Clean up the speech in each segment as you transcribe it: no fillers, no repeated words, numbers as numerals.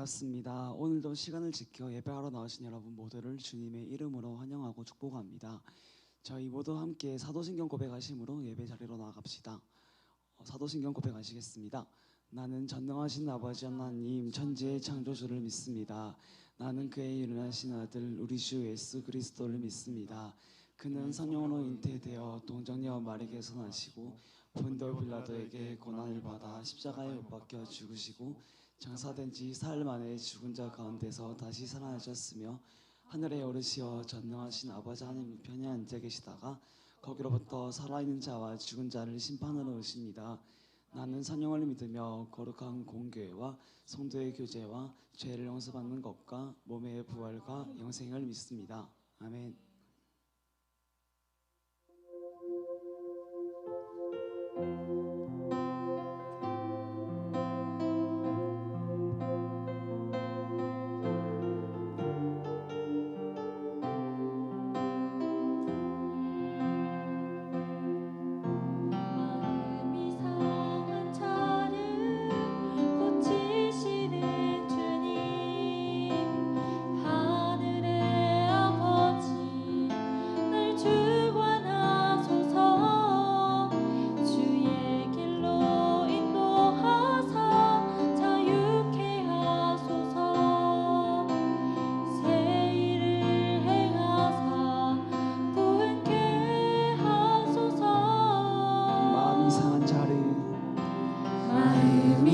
반갑습니다. 오늘도 시간을 지켜 예배하러 나오신 여러분 모두를 주님의 이름으로 환영하고 축복합니다. 저희 모두 함께 사도신경 고백하심으로 예배 자리로 나아갑시다. 사도신경 고백하시겠습니다. 나는 전능하신 아버지 하나님 천지의 창조주를 믿습니다. 나는 그의 유일하신 아들 우리 주 예수 그리스도를 믿습니다. 그는 성령으로 잉태되어 동정녀 마리아에게서 나시고 본도 빌라도에게 고난을 받아 십자가에 못 박혀 죽으시고 장사된 지 사흘 만에 죽은 자 가운데서 다시 살아나셨으며 하늘에 오르시어 전능하신 아버지 하나님 편에 앉아 계시다가 거기로부터 살아있는 자와 죽은 자를 심판하러 오십니다. 나는 성령을 믿으며 거룩한 공교회와 성도의 교제와 죄를 용서받는 것과 몸의 부활과 영생을 믿습니다. 아멘.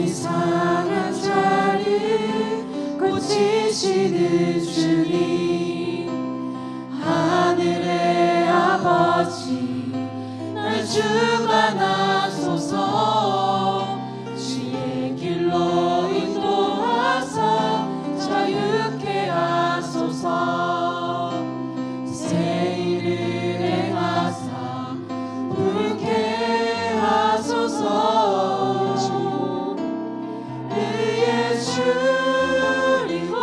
상한 자를 고치시는 주님 하늘의 아버지 날 주관하소서 주의 길로 인도하사 자유케 하소서 새 일을 행하사 불쾌 하소서 주리고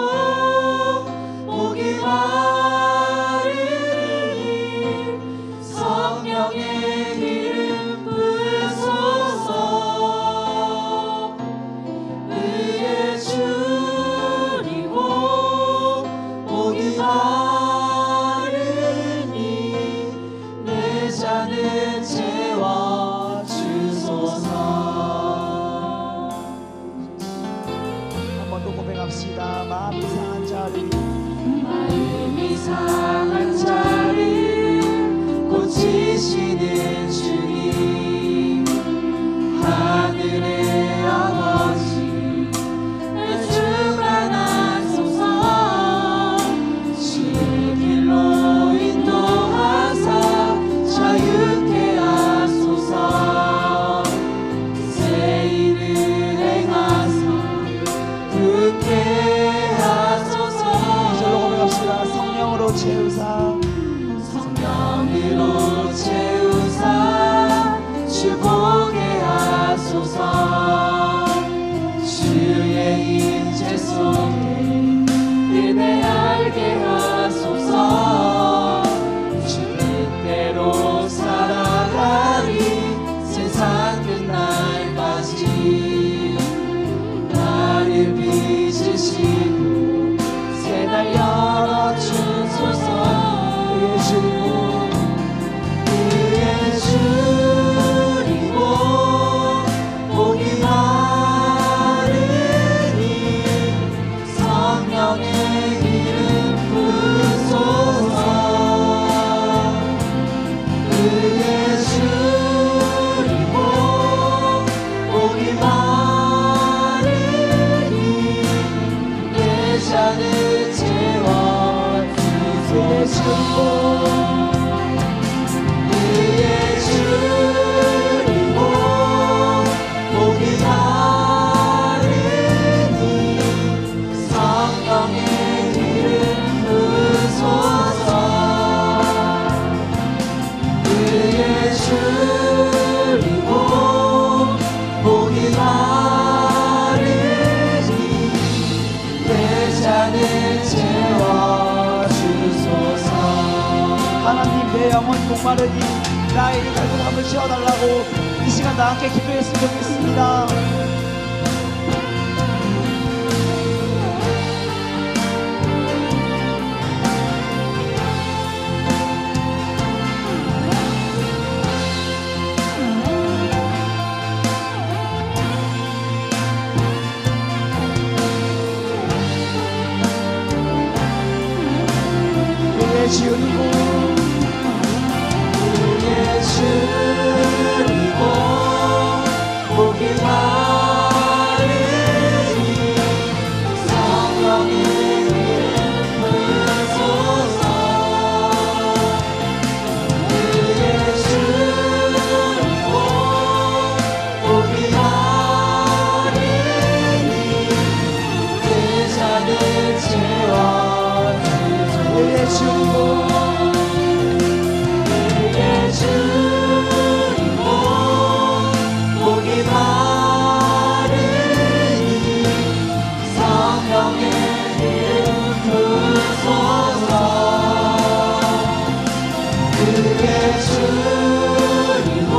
목이 마르니 성령의 기름 부으소서 의에 주리고 목이 마르니 내 잔을 채워주소서. 고백합시다. 마음이 상한 자를 고치시는 주님 하늘의 아버지 날 주관하소서 주의 길로 인도하사 자유케 하소서 새 일을 행하사 불쾌 하소서. 이절로 고백합시다. 성령으로 채우사 주보게 하소서 주의 임재 속에 은혜 알게 하소서 주 뜻대로 살아가리 세상 끝날까지 나를 빚으시고 새날 열어주소서 의에 주리고 목이 마르니 성령의 기름 부으소서 의에 주리고 목이 마르니 내 잔을 채워주소서 의에 주리고 목이 마르니 성령의 기름 부으소서 의에 주리고 목이 마르니 내 잔을 채워주소서. 하나님 내 영혼 목마르니 나에게 갈증함을 채워달라고 이 시간 다 함께 기도했으면 좋겠습니다. 그의 주이고 그의 주이고 복이 많으니 성령의 이름 부르소서. 그의 주이고 복이 많으니 그 잔을 채워주소서. 그의 주이고 그의 주이고 복이 많으니 성령의 이름 부르소서. 그의 주이고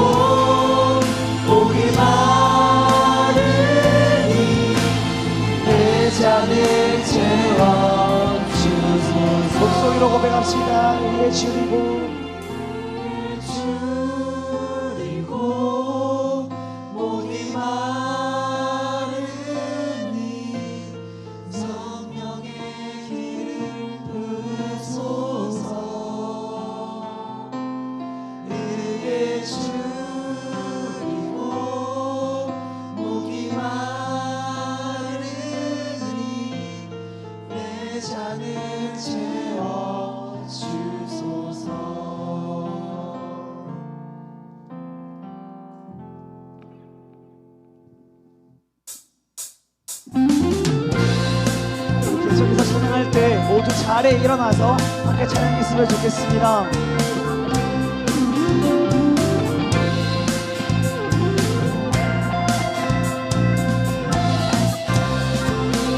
복이 많으니 내 잔을 채워주소서. 목소리로 고백합시다. 그의 주이고 줄이고 목이 마르니 성령의 기름 부으소서. 그의 줄이고 목이 마르니 내 잔을 채워주소서. 계속해서 찬양할 때 모두 자리에 일어나서 함께 찬양했으면 좋겠습니다.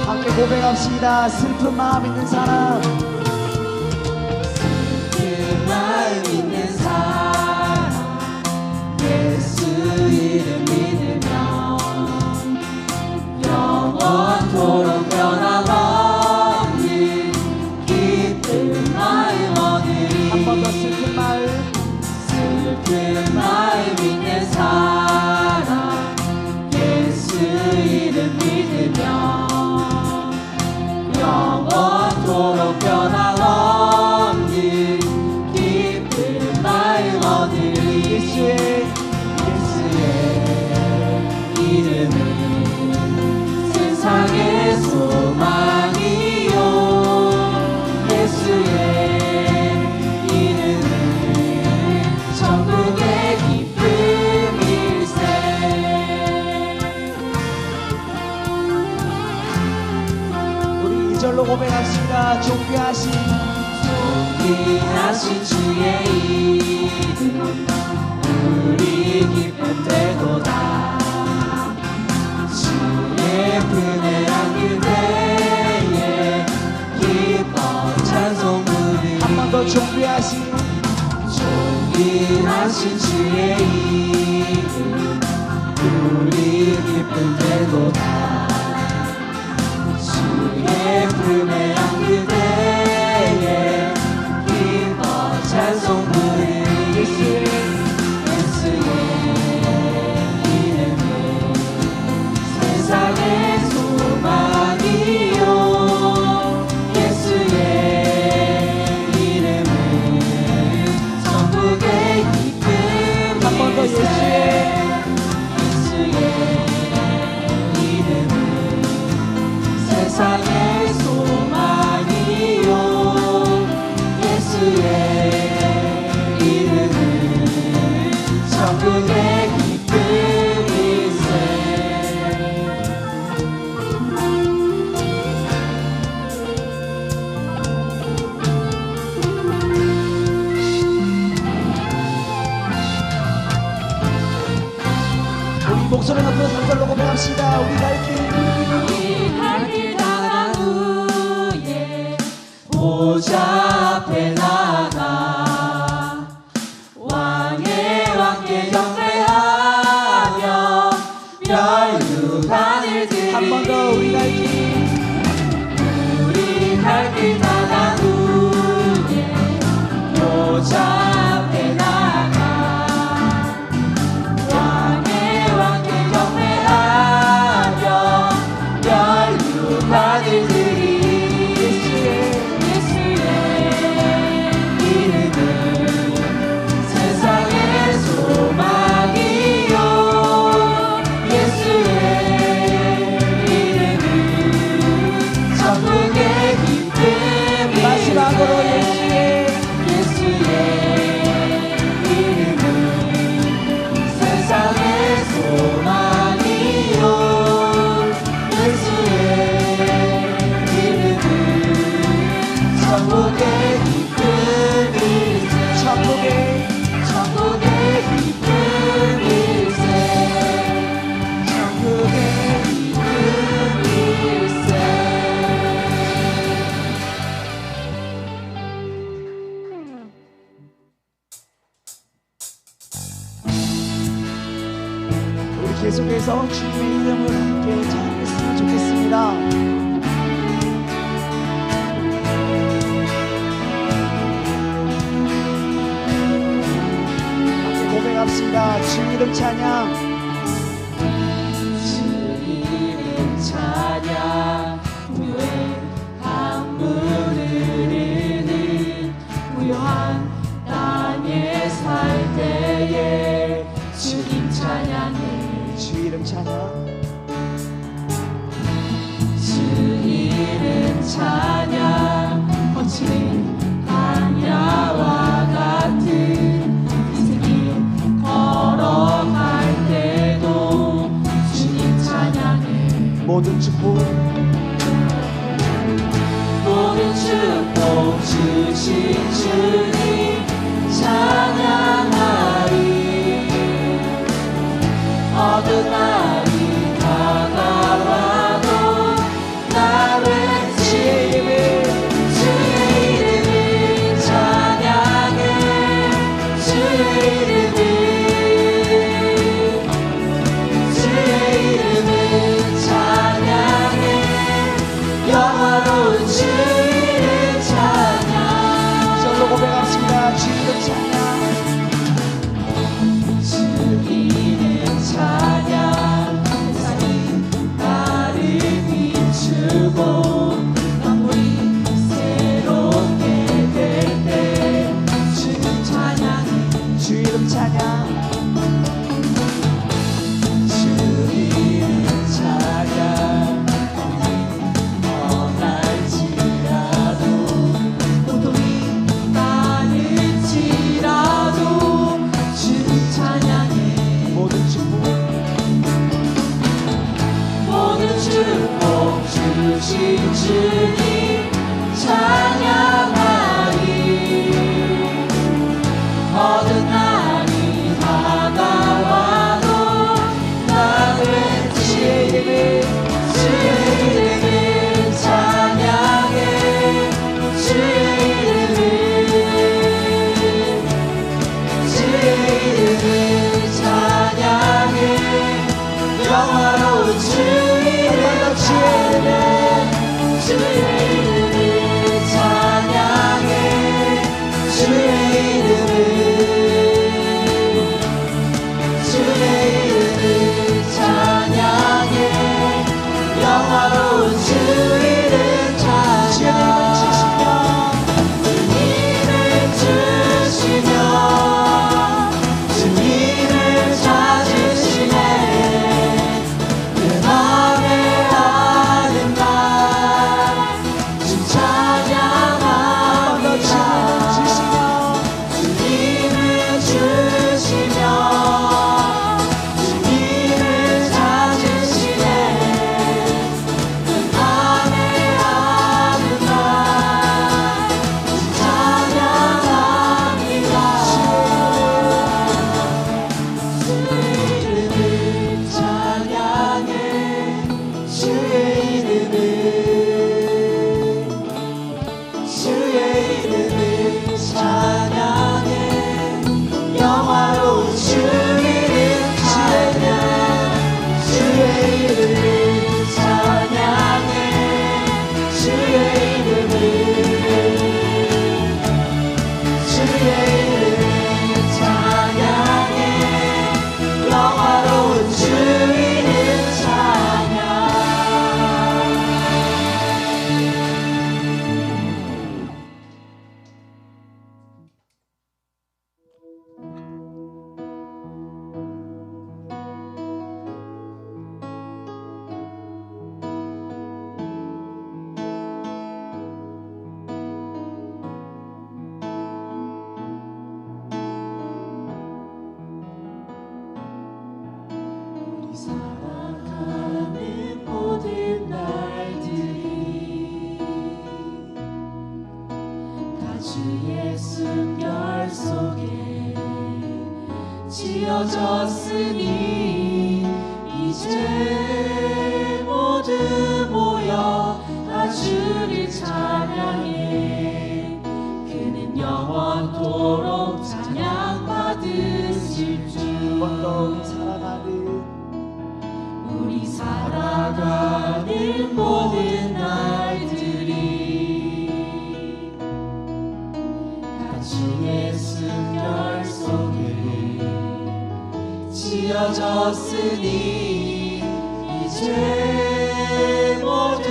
함께 고백합시다. 슬픈 마음 있는 사람 그 마음 있는 사람 예수 이름 믿으며 영원토록 변함없는 기쁜 마음 얻으리. 한 번 더 슬픈 마음 슬픈 마음 있는 사람 예수 이름 믿으며 영원토록 변함없는 기쁜 마음 얻으리. 예수의 이름은 세상의 소망이요. 예수의 이름은 천국의 기쁨일세. 우리 2절로 고백합시다. 존귀하신 존귀하신 주의 이름 우리 기쁨 되도다. 주의 은혜란 그대의 기뻐 찬송 부르리. 한 번 더 존귀하신 존귀하신 주의 이름 우리 기쁨 되도다. 주의 은혜란 그대의 기뻐 찬송 부르리. 예수의 이름은 세상의 소망이요. 예수의 이름은 천국의 기쁨일세. 한 번 더 예수의 이름은 세상의 소망이요. 예수의 이름은 천국의 기쁨일세. 우리 목소리 높여서 3절로 고백합시다. 우리 갈 길 할길 떠난 후에 보좌 앞에 나가 왕의 왕께 경배하며 멸류관을 한 번 더 우리 갈 길 우리 갈 길 떠난 후에 보좌 앞에 나가 왕의 왕께 경배하며 멸류관을 드리. 예수의 속에서 주님의 이름을 함께 찬양했으면 좋겠습니다. 함께 고백합시다. 주 이름 찬양. 주 이름 찬양 무효의 강물을 흐르는 무효한 땅에 살 때에 주님 찬양해 주 이름 찬양. 주 이름 찬양 거친 광야와 같은 인생이 걸어갈 때도 주님 찬양해 모든 축복 모든 축복 주신 주님 찬양하리 어두운 날이 다가와도 나 외치 주의 이름을 찬양해 주의 이름을 찬양해 영화로운 주 이름 찬양 절로 고백합시다. 주 이름 찬양. 주 이름 찬양 세상이 나를 비추고 만물이 새롭게 될 때 주님 찬양해 주 이름 찬양. 주 이름 찬양 떠날지라도 고통이 많을지라도 주님 찬양해 모든 축복 모든 축복 주신 주님 찬양하리 어두운 날이 다가와도 나 외치 주의 이름을 찬양해 주의 이름을 찬양해 영화로운 주 이름 주의 이름을 찬양해 주의 이름을 찬양해 영화로운 주 이름 찬양 주님을 주시며 주님을 찾으시네 내 맘에 아는 날 주 찬양합니다 주님을 주시며 주님을 찾으시네 내 맘에 아는 날주 찬양합니다 주의 이름을 찬양해 주의 이름을 찬양해 영화로운 주 이름 찬양 주의 이름을 찬양해 주의 이름을 찬양해 영화로운 주 이름 찬양 우리 살아가는 모든 날들이 다 주의 숨결 속에 지어졌으니 이제 모두 모여 다 주를 찬양해 그는 영원토록 찬양받으실 주 한 번 더 우리 살아가는 살아가는 모든 날들이 다 주의 숨결 속에 지어졌으니 이제 모두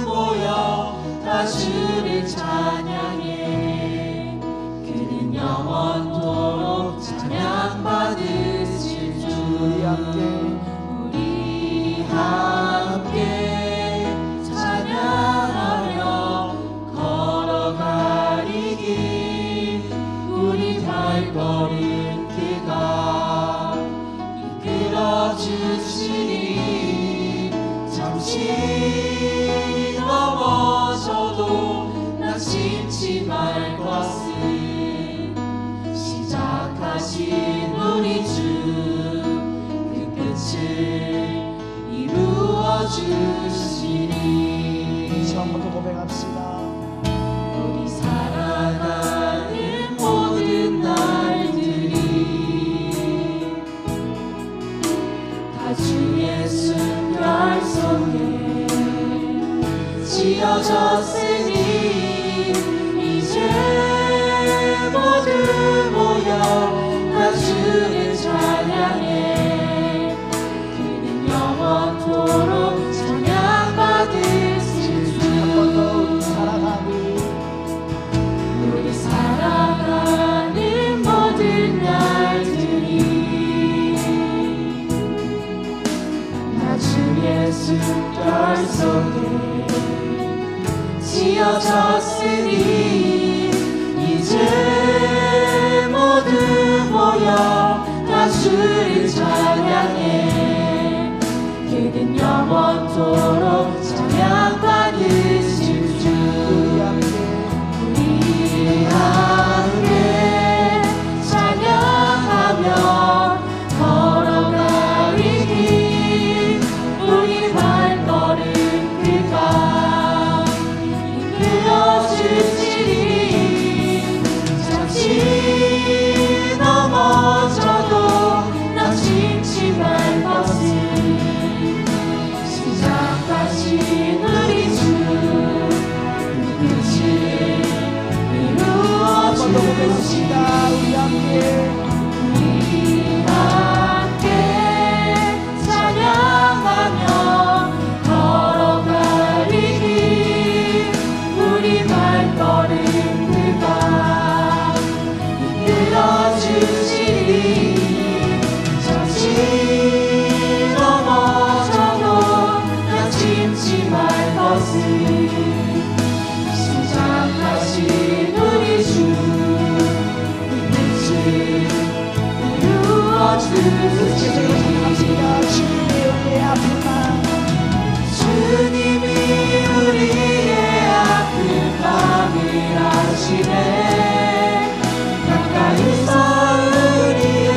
모여 다 주를 찬양해. 그는 영원토록 찬양받으실 주. 우리 함께 찬양하며 걸어가리 길. 우리 발걸음 그가 이끌어 주시니 잠시 넘어져도 낙심치 말 것은 시작하신 우리 주 그 끝을 이루어 주시니. 처음부터 고백합시다. 우리 살아가는 모든 날들이 다 주의 숨결 속에 지어졌으니 이제 모두 모여 다 주를 찬양해. 그는 영원토록 찬양받으실 주. 우리 살아가는 모든 날들이 다 주의 숨결 속에 지어졌으니 이제 모두 모여 다 주를 찬양해. 그는 영원토록 찬양받으실 주. 우리 함께 찬양하며 걸어가리 길. 우리 발걸음 그가 이끌어 주시니 잠시 넘어져도 낙심치 말 것은 시작하신 우리 주 그 끝을 이루어 주시니. 우리 함께 찬양하며 걸어가리 길. 우리 발걸음 그가 이끌어 주시니 잠시 넘어져도 낙심치 말 것은 시작하신 우리 주 그 끝을 이루어 주시니. 주님이 우리의 아픈 마음을 아시네. 가까이서 우리의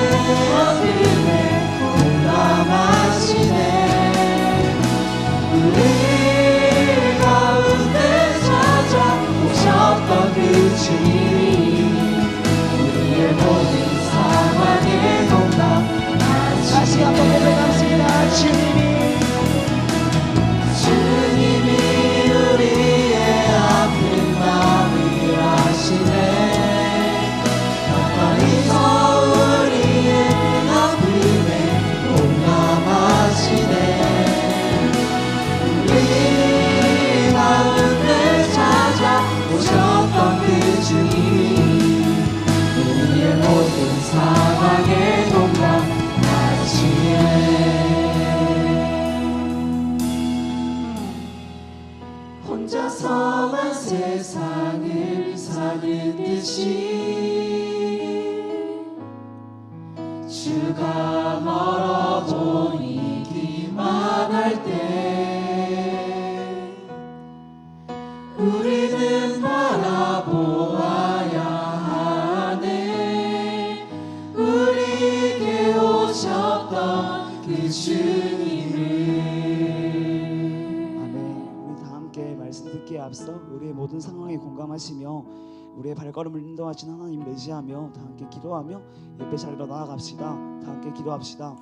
아픔에 공감하시네. 우리 가운데 찾아오셨던 그 주님이 우리의 모든 상황에 공감하시네. 다시 한번 고백합시다. 주님이 우리의 아픈 마음을 아시네. 가까이서 우리의 아픔에 공감하시네. 우리 가운데 찾아오셨던 그 주님이 우리의 모든 상황에 공감하시네. 혼자서만 세상을 사는 듯이 주가 멀어 보이기만 할 때 우리는 바라보아야 하네. 우리에게 오셨던 그 주님을. 아멘. 우리 다 함께 말씀 듣기에 앞서 우리의 모든 상황에 공감하시며 우리의 발걸음을 인도하신 하나님을 의지하며 다 함께 기도하며 예배 자리로 나아갑시다. 다 함께 기도합시다.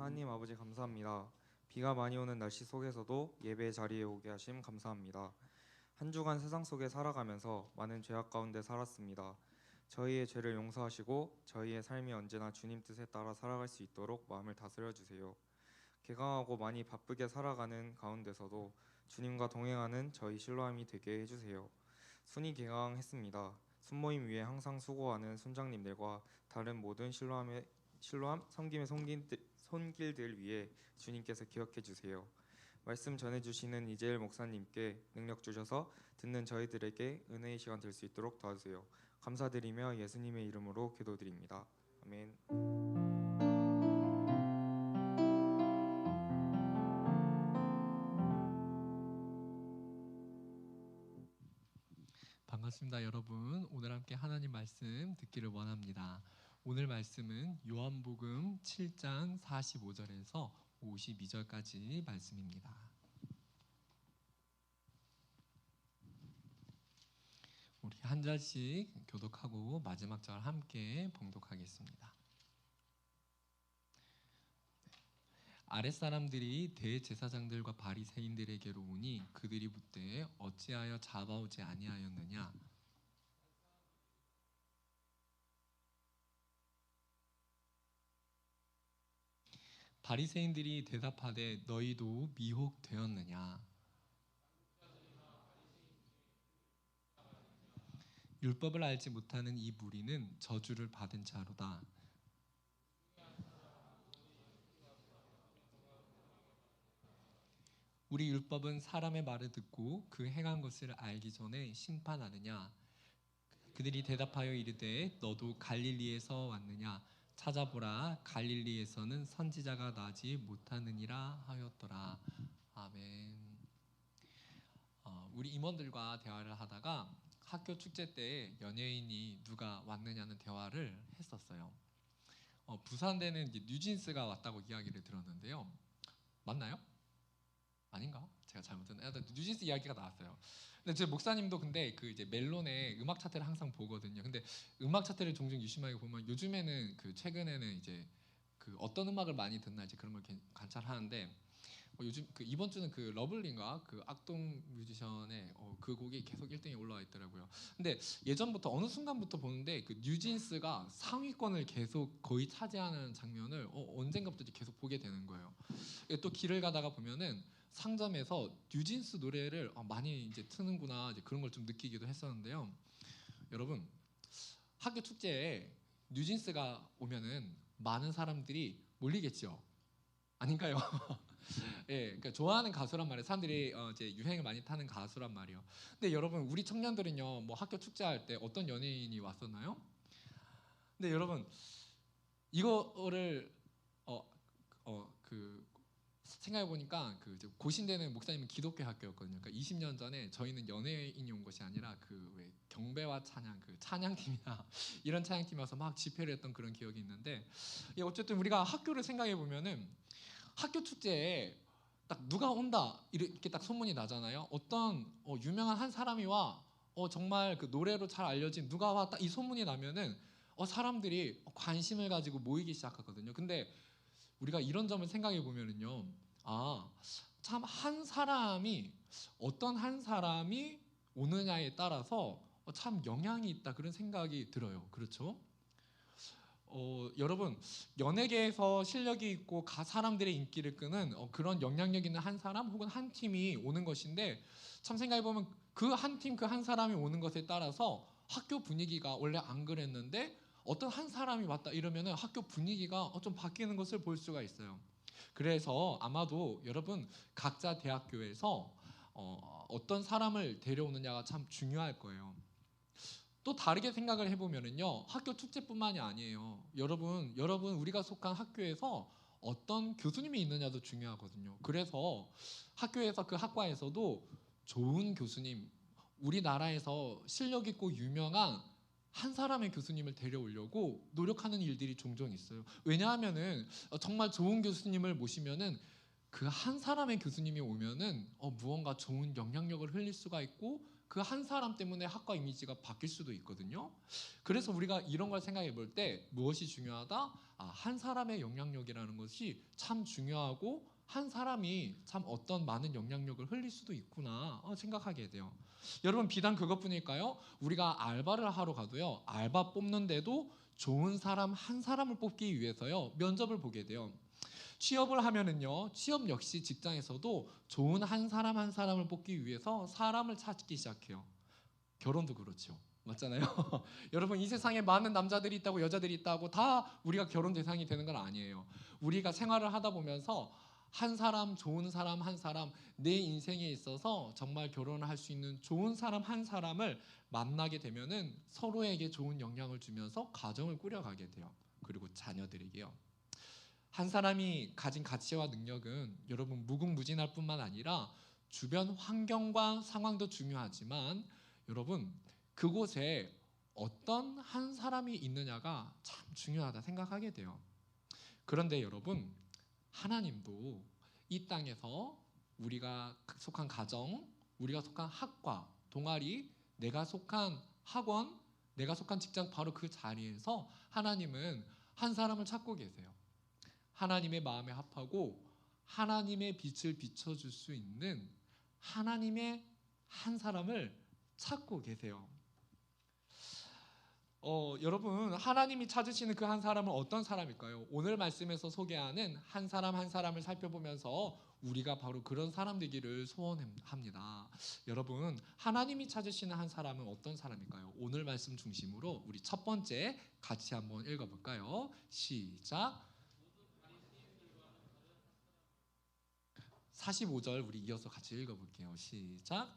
하나님 아버지 감사합니다. 비가 많이 오는 날씨 속에서도 예배 자리에 오게 하심 감사합니다. 한 주간 세상 속에 살아가면서 많은 죄악 가운데 살았습니다. 저희의 죄를 용서하시고 저희의 삶이 언제나 주님 뜻에 따라 살아갈 수 있도록 마음을 다스려 주세요. 개강하고 많이 바쁘게 살아가는 가운데서도 주님과 동행하는 저희 실로암이 되게 해주세요. 순위 개강했습니다. 순모임 위에 항상 수고하는 순장님들과 다른 모든 실로암 섬김의 손길들 위해 주님께서 기억해 주세요. 말씀 전해주시는 이재일 목사님께 능력 주셔서 듣는 저희들에게 은혜의 시간 될 수 있도록 도와주세요. 감사드리며 예수님의 이름으로 기도드립니다. 아멘. 반갑습니다, 여러분. 오늘 함께 하나님 말씀 듣기를 원합니다. 오늘 말씀은 요한복음 7장 45절에서 52절까지 말씀입니다. 우리 한 절씩 교독하고 마지막 절 함께 봉독하겠습니다. 아랫사람들이 대제사장들과 바리새인들에게로 오니 그들이 묻되 어찌하여 잡아오지 아니하였느냐. 바리새인들이 대답하되 너희도 미혹되었느냐. 율법을 알지 못하는 이 무리는 저주를 받은 자로다. 우리 율법은 사람의 말을 듣고 그 행한 것을 알기 전에 심판하느냐. 그들이 대답하여 이르되 너도 갈릴리에서 왔느냐. 찾아보라, 갈릴리에서는 선지자가 나지 못하느니라 하였더라. 아멘. 우리 임원들과 대화를 하다가 학교 축제 때 연예인이 누가 왔느냐는 대화를 했었어요. 부산대는 이제 뉴진스가 왔다고 이야기를 들었는데요. 맞나요? 아닌가? 제가 잘못 듣나? 뉴진스 이야기가 나왔어요. 근데 제 목사님도 근데 그 이제 멜론의 음악 차트를 항상 보거든요. 근데 음악 차트를 종종 유심하게 보면 요즘에는 그 최근에는 이제 그 어떤 음악을 많이 듣나 이제 그런 걸 관찰하는데 요즘 그 이번 주는 그 러블리인가 그 악동 뮤지션의 그 곡이 계속 1등에 올라와 있더라고요. 근데 예전부터 어느 순간부터 보는데 그 뉴진스가 상위권을 계속 거의 차지하는 장면을 언젠가부터 이제 계속 보게 되는 거예요. 또 길을 가다가 보면은 상점에서 뉴진스 노래를 많이 이제 트는구나 이제 그런 걸 좀 느끼기도 했었는데요. 여러분 학교 축제에 뉴진스가 오면은 많은 사람들이 몰리겠죠. 아닌가요? 예, 그러니까 좋아하는 가수란 말이에요. 사람들이 이제 유행을 많이 타는 가수란 말이에요. 근데 여러분 우리 청년들은요, 뭐 학교 축제할 때 어떤 연예인이 왔었나요? 근데 여러분 이거를 생각해 보니까 그 이제 고신대는 목사님은 기독교 학교였거든요. 그러니까 20년 전에 저희는 연예인이 온 것이 아니라 그 왜 경배와 찬양 그 찬양팀이나 이런 찬양팀이 와서 막 집회를 했던 그런 기억이 있는데 어쨌든 우리가 학교를 생각해 보면은 학교 축제에 딱 누가 온다 이렇게 딱 소문이 나잖아요. 어떤 유명한 한 사람이 와 정말 그 노래로 잘 알려진 누가 와 딱 이 소문이 나면은 사람들이 관심을 가지고 모이기 시작하거든요. 근데 우리가 이런 점을 생각해 보면은요, 참 한 사람이 어떤 한 사람이 오느냐에 따라서 참 영향이 있다 그런 생각이 들어요. 그렇죠? 여러분 연예계에서 실력이 있고 사람들의 인기를 끄는 그런 영향력 있는 한 사람 혹은 한 팀이 오는 것인데 참 생각해 보면 그 한 팀 그 한 사람이 오는 것에 따라서 학교 분위기가 원래 안 그랬는데 어떤 한 사람이 왔다 이러면은 학교 분위기가 좀 바뀌는 것을 볼 수가 있어요. 그래서 아마도 여러분 각자 대학교에서 어떤 사람을 데려오느냐가 참 중요할 거예요. 또 다르게 생각을 해보면은요, 학교 축제뿐만이 아니에요. 여러분 우리가 속한 학교에서 어떤 교수님이 있느냐도 중요하거든요. 그래서 학교에서 그 학과에서도 좋은 교수님, 우리나라에서 실력 있고 유명한 한 사람의 교수님을 데려오려고 노력하는 일들이 종종 있어요. 왜냐하면은 정말 좋은 교수님을 모시면은 그 한 사람의 교수님이 오면은 무언가 좋은 영향력을 흘릴 수가 있고 그 한 사람 때문에 학과 이미지가 바뀔 수도 있거든요. 그래서 우리가 이런 걸 생각해 볼 때 무엇이 중요하다? 한 사람의 영향력이라는 것이 참 중요하고 한 사람이 참 어떤 많은 영향력을 흘릴 수도 있구나 생각하게 돼요. 여러분 비단 그것뿐일까요? 우리가 알바를 하러 가도요. 알바 뽑는데도 좋은 사람 한 사람을 뽑기 위해서요. 면접을 보게 돼요. 취업을 하면은요. 취업 역시 직장에서도 좋은 한 사람 한 사람을 뽑기 위해서 사람을 찾기 시작해요. 결혼도 그렇죠. 맞잖아요. 여러분 이 세상에 많은 남자들이 있다고 여자들이 있다고 다 우리가 결혼 대상이 되는 건 아니에요. 우리가 생활을 하다 보면서 한 사람 좋은 사람 한 사람 내 인생에 있어서 정말 결혼을 할 수 있는 좋은 사람 한 사람을 만나게 되면은 서로에게 좋은 영향을 주면서 가정을 꾸려가게 돼요. 그리고 자녀들에게요. 한 사람이 가진 가치와 능력은 여러분 무궁무진할 뿐만 아니라 주변 환경과 상황도 중요하지만 여러분 그곳에 어떤 한 사람이 있느냐가 참 중요하다 생각하게 돼요. 그런데 여러분 하나님도 이 땅에서 우리가 속한 가정, 우리가 속한 학과, 동아리, 내가 속한 학원, 내가 속한 직장 바로 그 자리에서 하나님은 한 사람을 찾고 계세요. 하나님의 마음에 합하고 하나님의 빛을 비춰줄 수 있는 하나님의 한 사람을 찾고 계세요. 여러분 하나님이 찾으시는 그 한 사람은 어떤 사람일까요? 오늘 말씀에서 소개하는 한 사람 한 사람을 살펴보면서 우리가 바로 그런 사람 되기를 소원합니다. 여러분 하나님이 찾으시는 한 사람은 어떤 사람일까요? 오늘 말씀 중심으로 우리 첫 번째 같이 한번 읽어볼까요? 시작. 45절 우리 이어서 같이 읽어볼게요. 시작.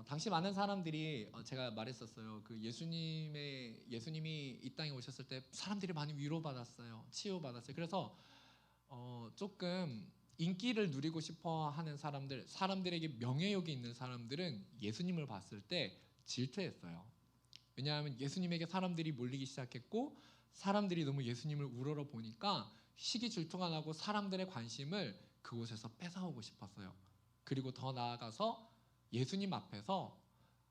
당시 많은 사람들이 제가 말했었어요. 그 예수님이 이 땅에 오셨을 때 사람들이 많이 위로받았어요. 치유받았어요. 그래서 조금 인기를 누리고 싶어하는 사람들에게 명예욕이 있는 사람들은 예수님을 봤을 때 질투했어요. 왜냐하면 예수님에게 사람들이 몰리기 시작했고 사람들이 너무 예수님을 우러러 보니까 시기 질투가 나고 사람들의 관심을 그곳에서 뺏어오고 싶었어요. 그리고 더 나아가서 예수님 앞에서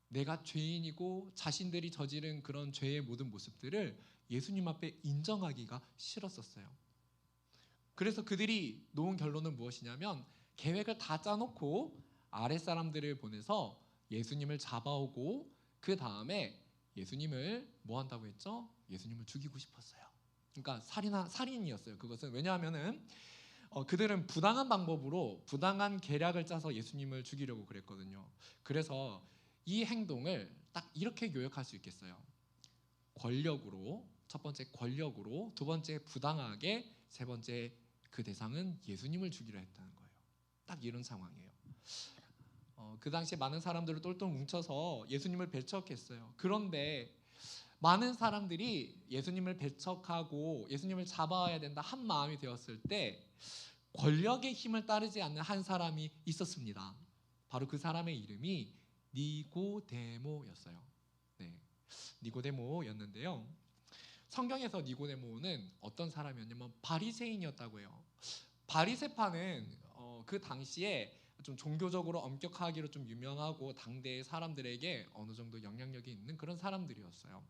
내가 죄인이고 자신들이 저지른 그런 죄의 모든 모습들을 예수님 앞에 인정하기가 싫었었어요. 그래서 그들이 놓은 결론은 무엇이냐면 계획을 다 짜놓고 아랫사람들을 보내서 예수님을 잡아오고 그 다음에 예수님을 뭐 한다고 했죠? 예수님을 죽이고 싶었어요. 그러니까 살인이었어요. 그것은 왜냐하면은 그들은 부당한 방법으로 부당한 계략을 짜서 예수님을 죽이려고 그랬거든요. 그래서 이 행동을 딱 이렇게 요약할 수 있겠어요. 권력으로, 첫 번째 권력으로, 두 번째 부당하게, 세 번째 그 대상은 예수님을 죽이려 했다는 거예요. 딱 이런 상황이에요. 그 당시에 많은 사람들을 똘똘 뭉쳐서 예수님을 배척했어요. 그런데 많은 사람들이 예수님을 배척하고 예수님을 잡아야 된다 한 마음이 되었을 때 권력의 힘을 따르지 않는 한 사람이 있었습니다. 바로 그 사람의 이름이 니고데모였어요. 네, 니고데모였는데요. 성경에서 니고데모는 어떤 사람이었냐면 바리새인이었다고 해요. 바리새파는 그 당시에 좀 종교적으로 엄격하기로 좀 유명하고 당대의 사람들에게 어느 정도 영향력이 있는 그런 사람들이었어요.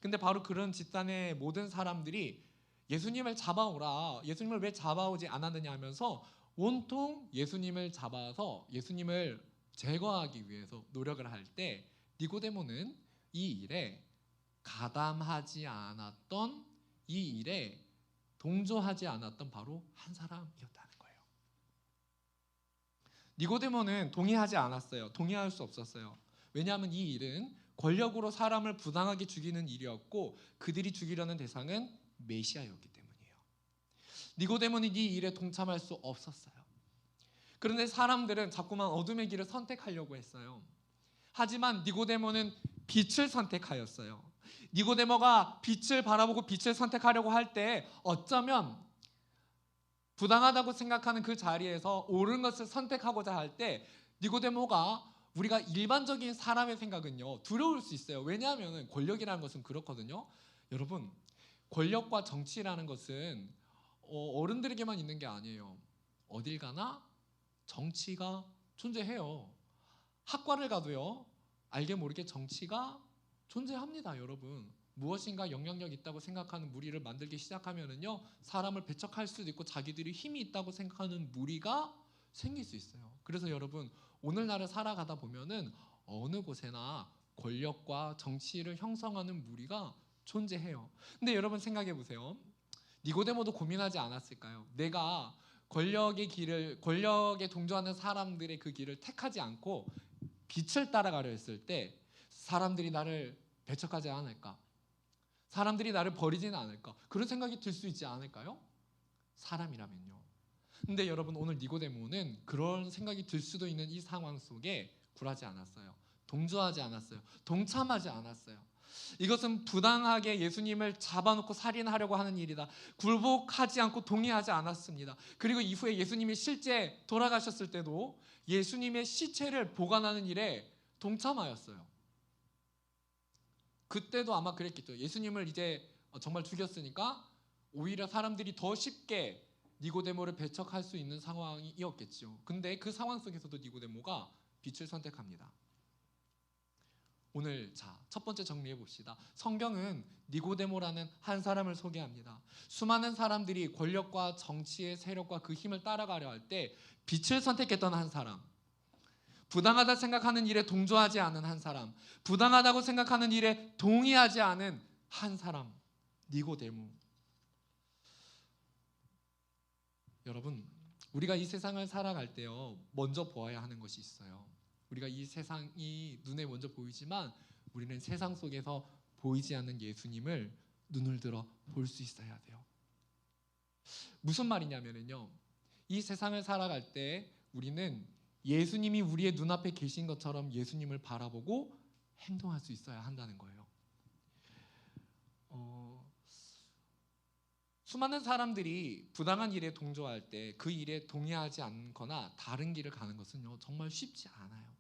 근데 바로 그런 집단의 모든 사람들이 예수님을 잡아오라, 예수님을 왜 잡아오지 않았느냐 하면서 온통 예수님을 잡아서 예수님을 제거하기 위해서 노력을 할 때 니고데모는 이 일에 가담하지 않았던, 이 일에 동조하지 않았던 바로 한 사람이었다는 거예요. 니고데모는 동의하지 않았어요. 동의할 수 없었어요. 왜냐하면 이 일은 권력으로 사람을 부당하게 죽이는 일이었고 그들이 죽이려는 대상은 메시아였기 때문이에요. 니고데모는 이 일에 동참할 수 없었어요. 그런데 사람들은 자꾸만 어둠의 길을 선택하려고 했어요. 하지만 니고데모는 빛을 선택하였어요. 니고데모가 빛을 바라보고 빛을 선택하려고 할 때 어쩌면 부당하다고 생각하는 그 자리에서 옳은 것을 선택하고자 할 때 니고데모가 우리가 일반적인 사람의 생각은요 두려울 수 있어요. 왜냐하면 권력이라는 것은 그렇거든요. 여러분 권력과 정치라는 것은 어른들에게만 있는 게 아니에요. 어딜 가나 정치가 존재해요. 학과를 가도요, 알게 모르게 정치가 존재합니다, 여러분. 무엇인가 영향력 있다고 생각하는 무리를 만들기 시작하면은요, 사람을 배척할 수도 있고 자기들이 힘이 있다고 생각하는 무리가 생길 수 있어요. 그래서 여러분, 오늘날을 살아가다 보면은 어느 곳에나 권력과 정치를 형성하는 무리가 존재해요. 근데 여러분 생각해 보세요. 니고데모도 고민하지 않았을까요? 내가 권력에 동조하는 사람들의 그 길을 택하지 않고 빛을 따라가려 했을 때 사람들이 나를 배척하지 않을까? 사람들이 나를 버리지는 않을까? 그런 생각이 들 수 있지 않을까요? 사람이라면요. 근데 여러분, 오늘 니고데모는 그런 생각이 들 수도 있는 이 상황 속에 굴하지 않았어요. 동조하지 않았어요. 동참하지 않았어요. 이것은 부당하게 예수님을 잡아놓고 살인하려고 하는 일이다. 굴복하지 않고 동의하지 않았습니다. 그리고 이후에 예수님이 실제 돌아가셨을 때도 예수님의 시체를 보관하는 일에 동참하였어요. 그때도 아마 그랬겠죠. 예수님을 이제 정말 죽였으니까 오히려 사람들이 더 쉽게 니고데모를 배척할 수 있는 상황이었겠죠. 근데 그 상황 속에서도 니고데모가 빛을 선택합니다. 오늘 첫 번째 정리해 봅시다. 성경은 니고데모라는 한 사람을 소개합니다. 수많은 사람들이 권력과 정치의 세력과 그 힘을 따라가려 할 때 빛을 선택했던 한 사람, 부당하다 생각하는 일에 동조하지 않은 한 사람, 부당하다고 생각하는 일에 동의하지 않은 한 사람, 니고데모. 여러분, 우리가 이 세상을 살아갈 때요, 먼저 보아야 하는 것이 있어요. 우리가 이 세상이 눈에 먼저 보이지만 우리는 세상 속에서 보이지 않는 예수님을 눈을 들어 볼 수 있어야 돼요. 무슨 말이냐면요, 이 세상을 살아갈 때 우리는 예수님이 우리의 눈앞에 계신 것처럼 예수님을 바라보고 행동할 수 있어야 한다는 거예요. 수많은 사람들이 부당한 일에 동조할 때 그 일에 동의하지 않거나 다른 길을 가는 것은요, 정말 쉽지 않아요.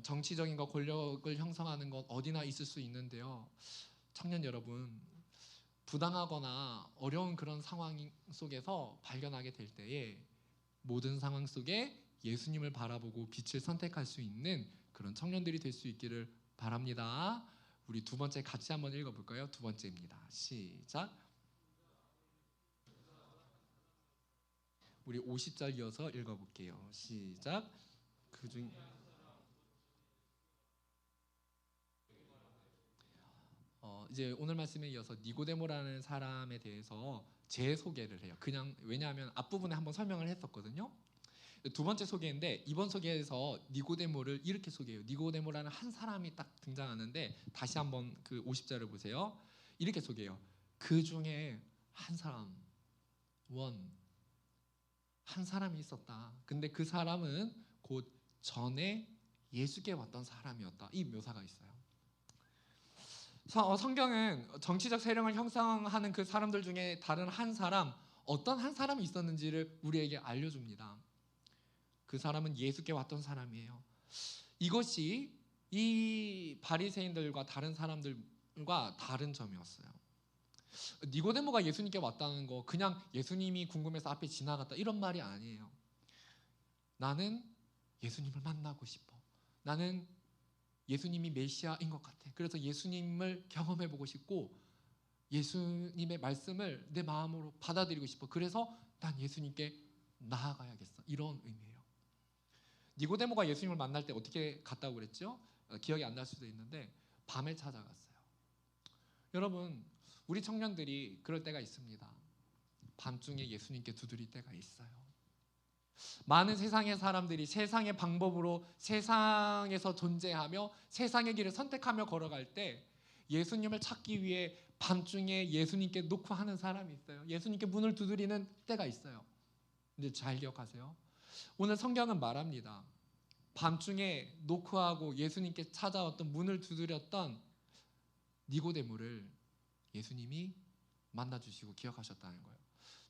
정치적인 것, 권력을 형성하는 것 어디나 있을 수 있는데요, 청년 여러분, 부당하거나 어려운 그런 상황 속에서 발견하게 될 때에 모든 상황 속에 예수님을 바라보고 빛을 선택할 수 있는 그런 청년들이 될 수 있기를 바랍니다. 우리 두 번째 같이 한번 읽어볼까요? 두 번째입니다. 시작. 우리 50절 이어서 읽어볼게요. 시작. 그중 이제 오늘 말씀에 이어서 니고데모라는 사람에 대해서 재소개를 해요. 그냥 왜냐하면 앞부분에 한번 설명을 했었거든요. 두 번째 소개인데 이번 소개에서 니고데모를 이렇게 소개해요. 니고데모라는 한 사람이 딱 등장하는데 다시 한번 그 50절을 보세요. 이렇게 소개해요. 그 중에 한 사람, 한 사람이 있었다. 근데 그 사람은 곧 전에 예수께 왔던 사람이었다. 이 묘사가 있어요. 성경은 정치적 세력을 형성하는 그 사람들 중에 다른 한 사람, 어떤 한 사람이 있었는지를 우리에게 알려줍니다. 그 사람은 예수께 왔던 사람이에요. 이것이 이 바리새인들과 다른 사람들과 다른 점이었어요. 니고데모가 예수님께 왔다는 거 그냥 예수님이 궁금해서 앞에 지나갔다 이런 말이 아니에요. 나는 예수님을 만나고 싶어. 나는 예수님이 메시아인 것 같아. 그래서 예수님을 경험해보고 싶고 예수님의 말씀을 내 마음으로 받아들이고 싶어. 그래서 난 예수님께 나아가야겠어. 이런 의미예요. 니고데모가 예수님을 만날 때 어떻게 갔다고 그랬죠? 기억이 안 날 수도 있는데 밤에 찾아갔어요. 여러분, 우리 청년들이 그럴 때가 있습니다. 밤중에 예수님께 두드릴 때가 있어요. 많은 세상의 사람들이 세상의 방법으로 세상에서 존재하며 세상의 길을 선택하며 걸어갈 때 예수님을 찾기 위해 밤중에 예수님께 노크하는 사람이 있어요. 예수님께 문을 두드리는 때가 있어요. 근데 잘 기억하세요. 오늘 성경은 말합니다. 밤중에 노크하고 예수님께 찾아왔던 문을 두드렸던 니고데모를 예수님이 만나주시고 기억하셨다는 거예요.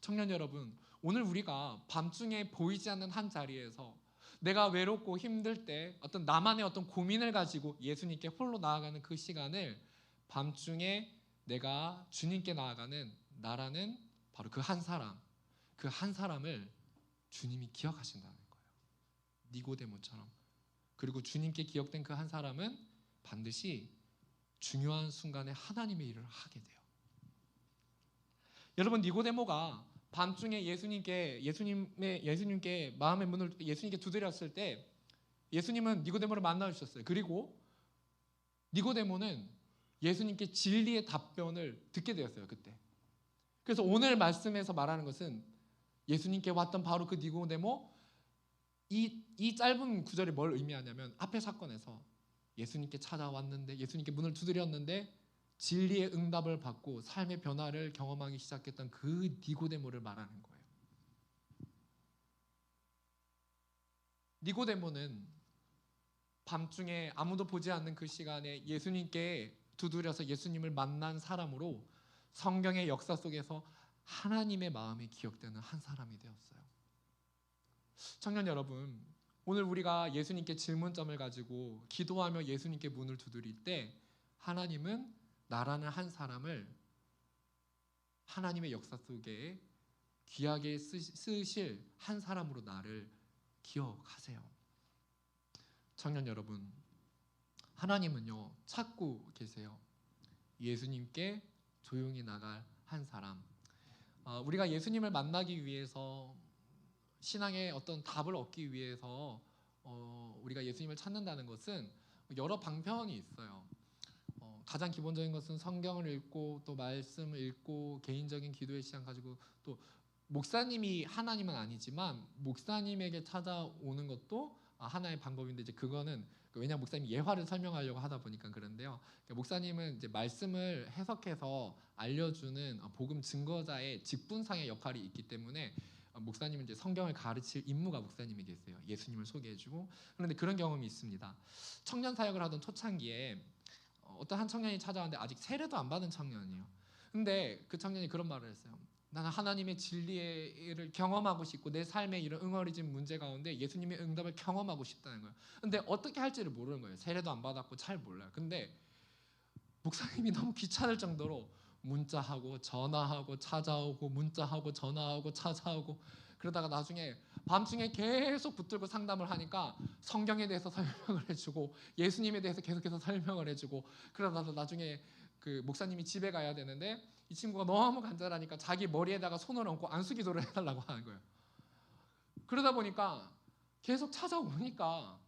청년 여러분, 오늘 우리가 밤중에 보이지 않는 한 자리에서 내가 외롭고 힘들 때 어떤 나만의 어떤 고민을 가지고 예수님께 홀로 나아가는 그 시간을 밤중에 내가 주님께 나아가는 나라는 바로 그 한 사람을 주님이 기억하신다는 거예요. 니고데모처럼. 그리고 주님께 기억된 그 한 사람은 반드시 중요한 순간에 하나님의 일을 하게 돼요. 여러분, 니고데모가 밤중에 예수님께 마음의 문을 예수님께 두드렸을 때 예수님은 니고데모를 만나 주셨어요. 그리고 니고데모는 예수님께 진리의 답변을 듣게 되었어요. 그때. 그래서 오늘 말씀에서 말하는 것은 예수님께 왔던 바로 그 니고데모, 이 짧은 구절이 뭘 의미하냐면 앞의 사건에서 예수님께 찾아왔는데, 예수님께 문을 두드렸는데 진리의 응답을 받고 삶의 변화를 경험하기 시작했던 그 니고데모를 말하는 거예요. 니고데모는 밤중에 아무도 보지 않는 그 시간에 예수님께 두드려서 예수님을 만난 사람으로 성경의 역사 속에서 하나님의 마음이 기억되는 한 사람이 되었어요. 청년 여러분, 오늘 우리가 예수님께 질문점을 가지고 기도하며 예수님께 문을 두드릴 때 하나님은 나라는 한 사람을 하나님의 역사 속에 귀하게 쓰실 한 사람으로 나를 기억하세요. 청년 여러분, 하나님은요 찾고 계세요. 예수님께 조용히 나갈 한 사람. 우리가 예수님을 만나기 위해서, 신앙의 어떤 답을 얻기 위해서 우리가 예수님을 찾는다는 것은 여러 방편이 있어요. 가장 기본적인 것은 성경을 읽고 또 말씀을 읽고 개인적인 기도의 시간 가지고, 또 목사님이 하나님은 아니지만 목사님에게 찾아오는 것도 하나의 방법인데, 이제 그거는 왜냐 목사님이 예화를 설명하려고 하다 보니까 그런데요. 목사님은 이제 말씀을 해석해서 알려주는 복음 증거자의 직분상의 역할이 있기 때문에 목사님은 이제 성경을 가르칠 임무가 목사님에게 있어요. 예수님을 소개해주고. 그런데 그런 경험이 있습니다. 청년 사역을 하던 초창기에 어떤 한 청년이 찾아왔는데 아직 세례도 안 받은 청년이에요. 근데 그 청년이 그런 말을 했어요. 나는 하나님의 진리를 경험하고 싶고 내 삶에 이런 응어리진 문제 가운데 예수님의 응답을 경험하고 싶다는 거예요. 근데 어떻게 할지를 모르는 거예요. 세례도 안 받았고 잘 몰라요. 근데 목사님이 너무 귀찮을 정도로 문자하고 전화하고 찾아오고 문자하고 전화하고 찾아오고, 그러다가 나중에 밤중에 계속 붙들고 상담을 하니까 성경에 대해서 설명을 해주고 예수님에 대해서 계속해서 설명을 해주고, 그러다가 나중에 그 목사님이 집에 가야 되는데 이 친구가 너무 간절하니까 자기 머리에다가 손을 얹고 안수기도를 해달라고 하는 거예요. 그러다 보니까 계속 찾아오니까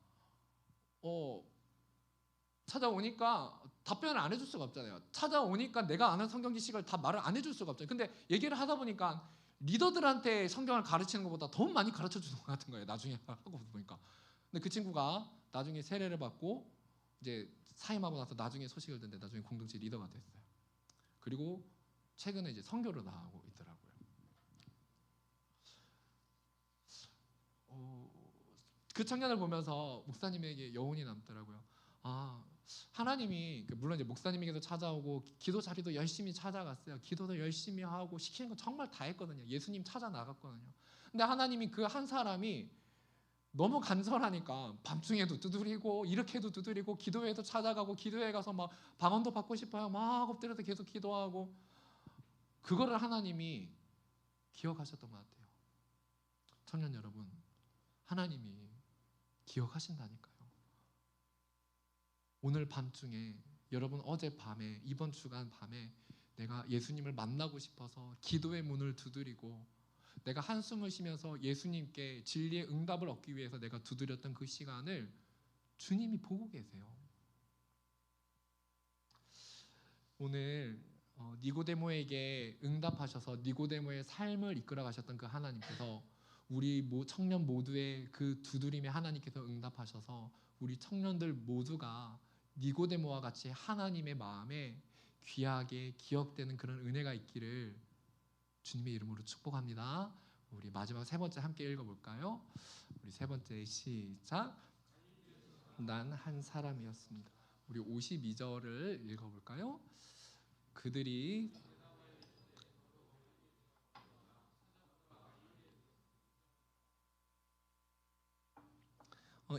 답변을 안 해줄 수가 없잖아요. 찾아오니까 내가 아는 성경 지식을 다 말을 안 해줄 수가 없잖아요. 근데 얘기를 하다 보니까 리더들한테 성경을 가르치는 것보다 더 많이 가르쳐 주는 것 같은 거예요. 나중에 하고 보니까. 근데 그 친구가 나중에 세례를 받고 이제 사임하고 나서 나중에 소식을 듣는데 나중에 공동체 리더가 됐어요. 그리고 최근에 이제 선교를 나가고 있더라고요. 그 청년을 보면서 목사님에게 여운이 남더라고요. 하나님이 물론 이제 목사님에게도 찾아오고 기도 자리도 열심히 찾아갔어요. 기도도 열심히 하고 시키는 거 정말 다 했거든요. 예수님 찾아 나갔거든요. 근데 하나님이 그 한 사람이 너무 간절하니까 밤중에도 두드리고 이렇게도 두드리고 기도회도 찾아가고 기도회 가서 막 방언도 받고 싶어요. 막 엎드려서 계속 기도하고, 그거를 하나님이 기억하셨던 것 같아요. 청년 여러분, 하나님이 기억하신다니까요. 오늘 밤중에, 여러분 어제 밤에, 이번 주간 밤에 내가 예수님을 만나고 싶어서 기도의 문을 두드리고 내가 한숨을 쉬면서 예수님께 진리의 응답을 얻기 위해서 내가 두드렸던 그 시간을 주님이 보고 계세요. 오늘 니고데모에게 응답하셔서 니고데모의 삶을 이끌어 가셨던 그 하나님께서 우리 청년 모두의 그 두드림에 하나님께서 응답하셔서 우리 청년들 모두가 니고데모와 같이 하나님의 마음에 귀하게 기억되는 그런 은혜가 있기를 주님의 이름으로 축복합니다. 우리 마지막 세 번째 함께 읽어볼까요? 우리 세 번째 시작. 난 한 사람이었습니다. 우리 52절을 읽어볼까요? 그들이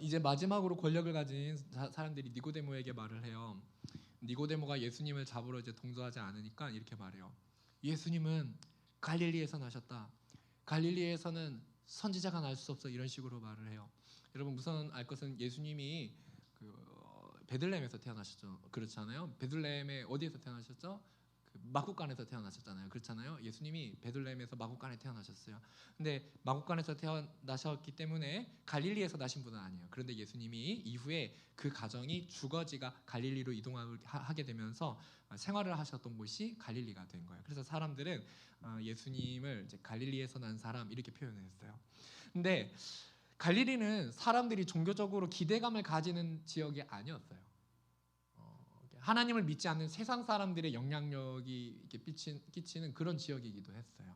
이제 마지막으로 권력을 가진 사람들이 니고데모에게 말을 해요. 니고데모가 예수님을 잡으러 이제 동조하지 않으니까 이렇게 말해요. 예수님은 갈릴리에서 나셨다. 갈릴리에서는 선지자가 날 수 없어. 이런 식으로 말을 해요. 여러분 우선 알 것은 예수님이 베들레헴에서 태어나셨죠. 그렇잖아요. 베들레헴에 어디에서 태어나셨죠? 마국간에서 태어나셨잖아요. 그렇잖아요. 예수님이 베들레헴에서 마국간에 태어나셨어요. 근데 마국간에서 태어나셨기 때문에 갈릴리에서 나신 분은 아니에요. 그런데 예수님이 이후에 그 가정이 주거지가 갈릴리로 이동하게 되면서 생활을 하셨던 곳이 갈릴리가 된 거예요. 그래서 사람들은 예수님을 이제 갈릴리에서 난 사람 이렇게 표현했어요. 근데 갈릴리는 사람들이 종교적으로 기대감을 가지는 지역이 아니었어요. 하나님을 믿지 않는 세상 사람들의 영향력이 이렇게 끼치는 그런 지역이기도 했어요.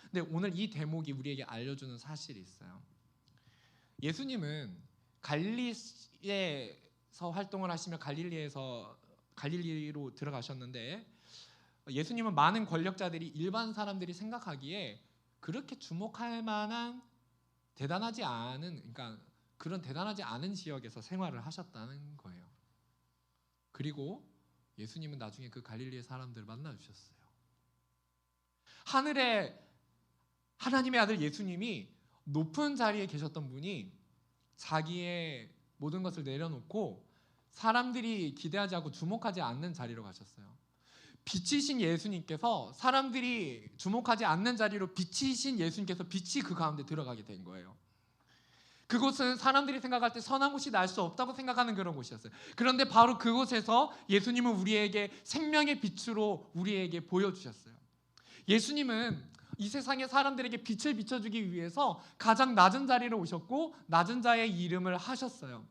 근데 오늘 이 대목이 우리에게 알려주는 사실이 있어요. 예수님은 갈릴리에서 활동을 하시며 갈릴리로 들어가셨는데 예수님은 많은 권력자들이 일반 사람들이 생각하기에 그렇게 주목할 만한 대단하지 않은 그런 대단하지 않은 지역에서 생활을 하셨다는 거예요. 그리고 예수님은 나중에 그 갈릴리의 사람들을 만나 주셨어요. 하늘에 하나님의 아들 예수님이 높은 자리에 계셨던 분이 자기의 모든 것을 내려놓고 사람들이 기대하지 않고 주목하지 않는 자리로 가셨어요. 빛이신 예수님께서 사람들이 주목하지 않는 자리로 빛이신 예수님께서 빛이 그 가운데 들어가게 된 거예요. 그곳은 사람들이 생각할 때 선한 곳이 날 수 없다고 생각하는 그런 곳이었어요. 그런데 바로 그곳에서 예수님은 우리에게 생명의 빛으로 우리에게 보여주셨어요. 예수님은 이 세상의 사람들에게 빛을 비춰주기 위해서 가장 낮은 자리로 오셨고 낮은 자의 이름을 하셨어요.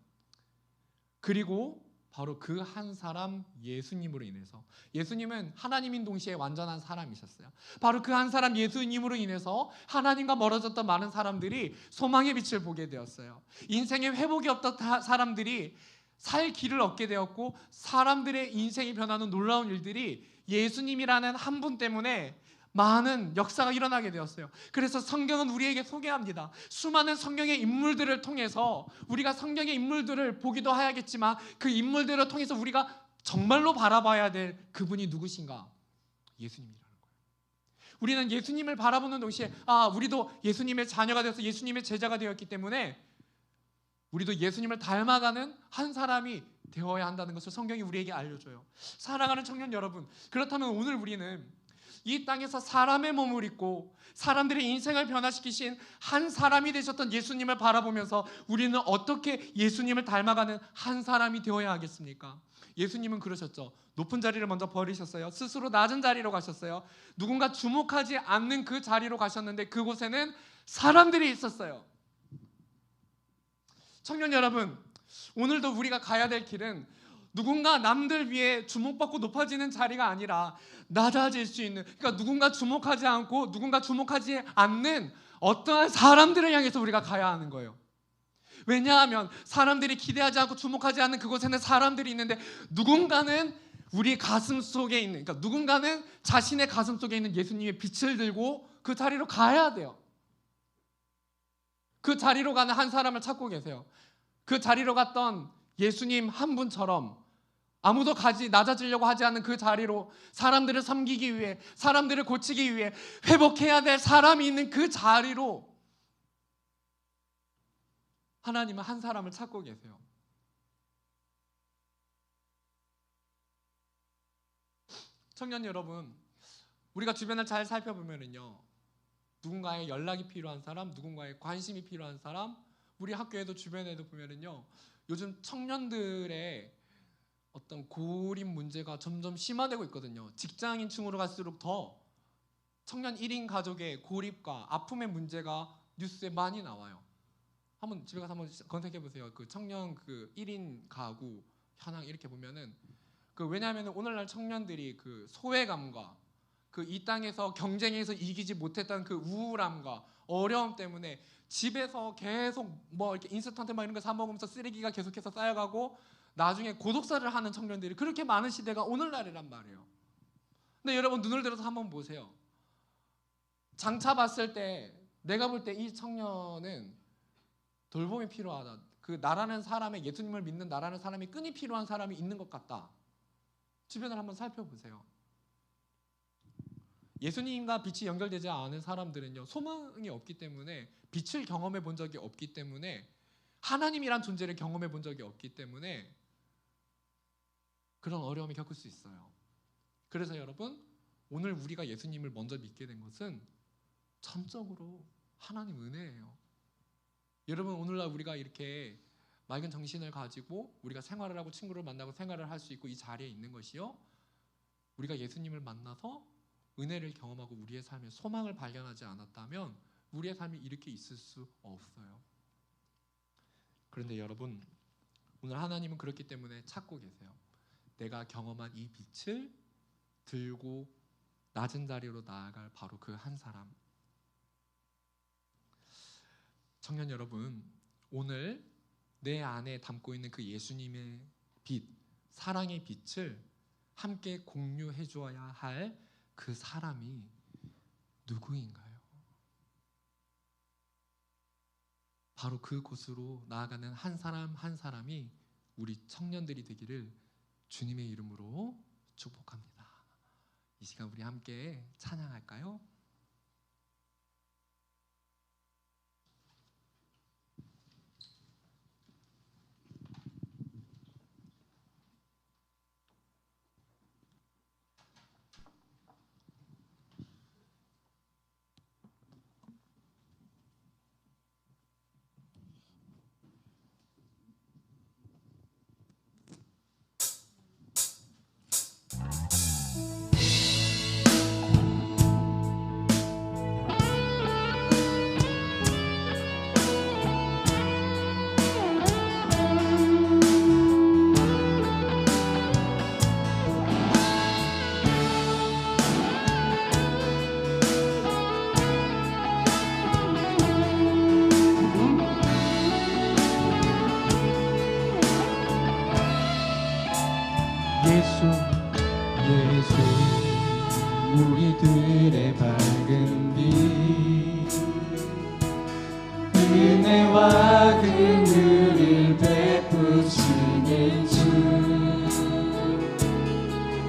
그리고 바로 그 한 사람 예수님으로 인해서 예수님은 하나님인 동시에 완전한 사람이셨어요. 바로 그 한 사람 예수님으로 인해서 하나님과 멀어졌던 많은 사람들이 소망의 빛을 보게 되었어요. 인생에 회복이 없던 사람들이 살 길을 얻게 되었고 사람들의 인생이 변하는 놀라운 일들이 예수님이라는 한 분 때문에 많은 역사가 일어나게 되었어요. 그래서 성경은 우리에게 소개합니다. 수많은 성경의 인물들을 통해서 우리가 성경의 인물들을 보기도 해야겠지만 그 인물들을 통해서 우리가 정말로 바라봐야 될 그분이 누구신가? 예수님이라는 거예요. 우리는 예수님을 바라보는 동시에 우리도 예수님의 자녀가 되어서 예수님의 제자가 되었기 때문에 우리도 예수님을 닮아가는 한 사람이 되어야 한다는 것을 성경이 우리에게 알려줘요. 사랑하는 청년 여러분, 그렇다면 오늘 우리는 이 땅에서 사람의 몸을 입고 사람들의 인생을 변화시키신 한 사람이 되셨던 예수님을 바라보면서 우리는 어떻게 예수님을 닮아가는 한 사람이 되어야 하겠습니까? 예수님은 그러셨죠. 높은 자리를 먼저 버리셨어요. 스스로 낮은 자리로 가셨어요. 누군가 주목하지 않는 그 자리로 가셨는데 그곳에는 사람들이 있었어요. 청년 여러분, 오늘도 우리가 가야 될 길은 누군가 남들 위해 주목받고 높아지는 자리가 아니라 낮아질 수 있는, 그러니까 누군가 주목하지 않고 누군가 주목하지 않는 어떠한 사람들을 향해서 우리가 가야 하는 거예요. 왜냐하면 사람들이 기대하지 않고 주목하지 않는 그곳에는 사람들이 있는데 누군가는 우리 가슴 속에 있는, 그러니까 누군가는 자신의 가슴 속에 있는 예수님의 빛을 들고 그 자리로 가야 돼요. 그 자리로 가는 한 사람을 찾고 계세요. 그 자리로 갔던 예수님 한 분처럼 아무도 낮아지려고 하지 않는 그 자리로 사람들을 섬기기 위해, 사람들을 고치기 위해 회복해야 될 사람이 있는 그 자리로 하나님은 한 사람을 찾고 계세요. 청년 여러분, 우리가 주변을 잘 살펴보면요, 누군가의 연락이 필요한 사람, 누군가의 관심이 필요한 사람, 우리 학교에도 주변에도 보면요, 요즘 청년들의 어떤 고립 문제가 점점 심화되고 있거든요. 직장인층으로 갈수록 더 청년 1인 가족의 고립과 아픔의 문제가 뉴스에 많이 나와요. 한번 집에 가서 한번 검색해 보세요. 그 청년 1인 가구 현황 이렇게 보면은 왜냐하면 오늘날 청년들이 그 소외감과 이 땅에서 경쟁에서 이기지 못했던 그 우울함과 어려움 때문에 집에서 계속 이렇게 인스턴트 이런 거 사 먹으면서 쓰레기가 계속해서 쌓여가고 나중에 고독사를 하는 청년들이 그렇게 많은 시대가 오늘날이란 말이에요. 근데 여러분 눈을 들어서 한번 보세요. 장차 봤을 때 내가 볼 때 이 청년은 돌봄이 필요하다. 나라는 사람의, 예수님을 믿는 나라는 사람이 끈이 필요한 사람이 있는 것 같다. 주변을 한번 살펴보세요. 예수님과 빛이 연결되지 않은 사람들은요, 소망이 없기 때문에, 빛을 경험해 본 적이 없기 때문에, 하나님이란 존재를 경험해 본 적이 없기 때문에 그런 어려움을 겪을 수 있어요. 그래서 여러분, 오늘 우리가 예수님을 먼저 믿게 된 것은 전적으로 하나님 은혜예요. 여러분, 오늘날 우리가 이렇게 맑은 정신을 가지고 우리가 생활을 하고 친구를 만나고 생활을 할 수 있고 이 자리에 있는 것이요, 우리가 예수님을 만나서 은혜를 경험하고 우리의 삶에 소망을 발견하지 않았다면 우리의 삶이 이렇게 있을 수 없어요. 그런데 여러분, 오늘 하나님은 그렇기 때문에 찾고 계세요. 내가 경험한 이 빛을 들고 낮은 자리로 나아갈 바로 그 한 사람. 청년 여러분, 오늘 내 안에 담고 있는 그 예수님의 빛, 사랑의 빛을 함께 공유해 주어야 할 그 사람이 누구인가요? 바로 그곳으로 나아가는 한 사람 한 사람이 우리 청년들이 되기를 주님의 이름으로 축복합니다. 이 시간 우리 함께 찬양할까요? 예수 우리들의 밝은 빛 은혜와 긍휼을 베푸시는 주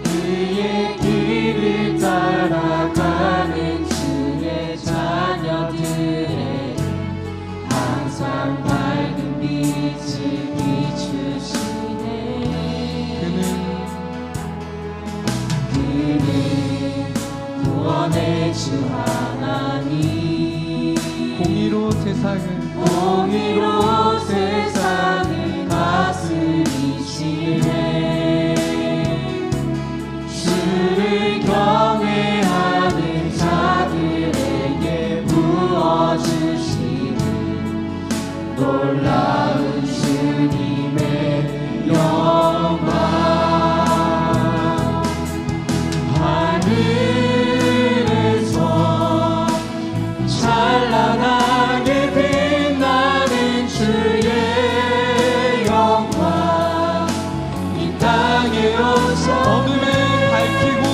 그의 길을 따라가는 주의 자녀들의 항상 밝은 빛을 비추시네 그는 구원의 주 하나님 공의로 세상을 다스리시네 주를 경외하는 자들에게 부어주시는 놀라운 주님의 영광 하늘에서 찬란하게 빛나는 주의 영광 이 땅에 오셔 어둠을 밝히고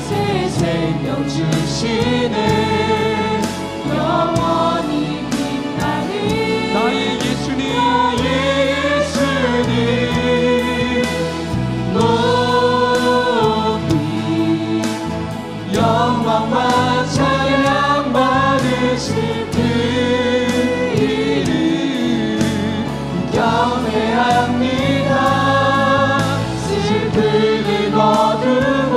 새 생명 주시는 영원히 빛나는 나의 예수님 높이 영광과 찬양 받으실 그 이름 경배합니다 슬픔을 거두고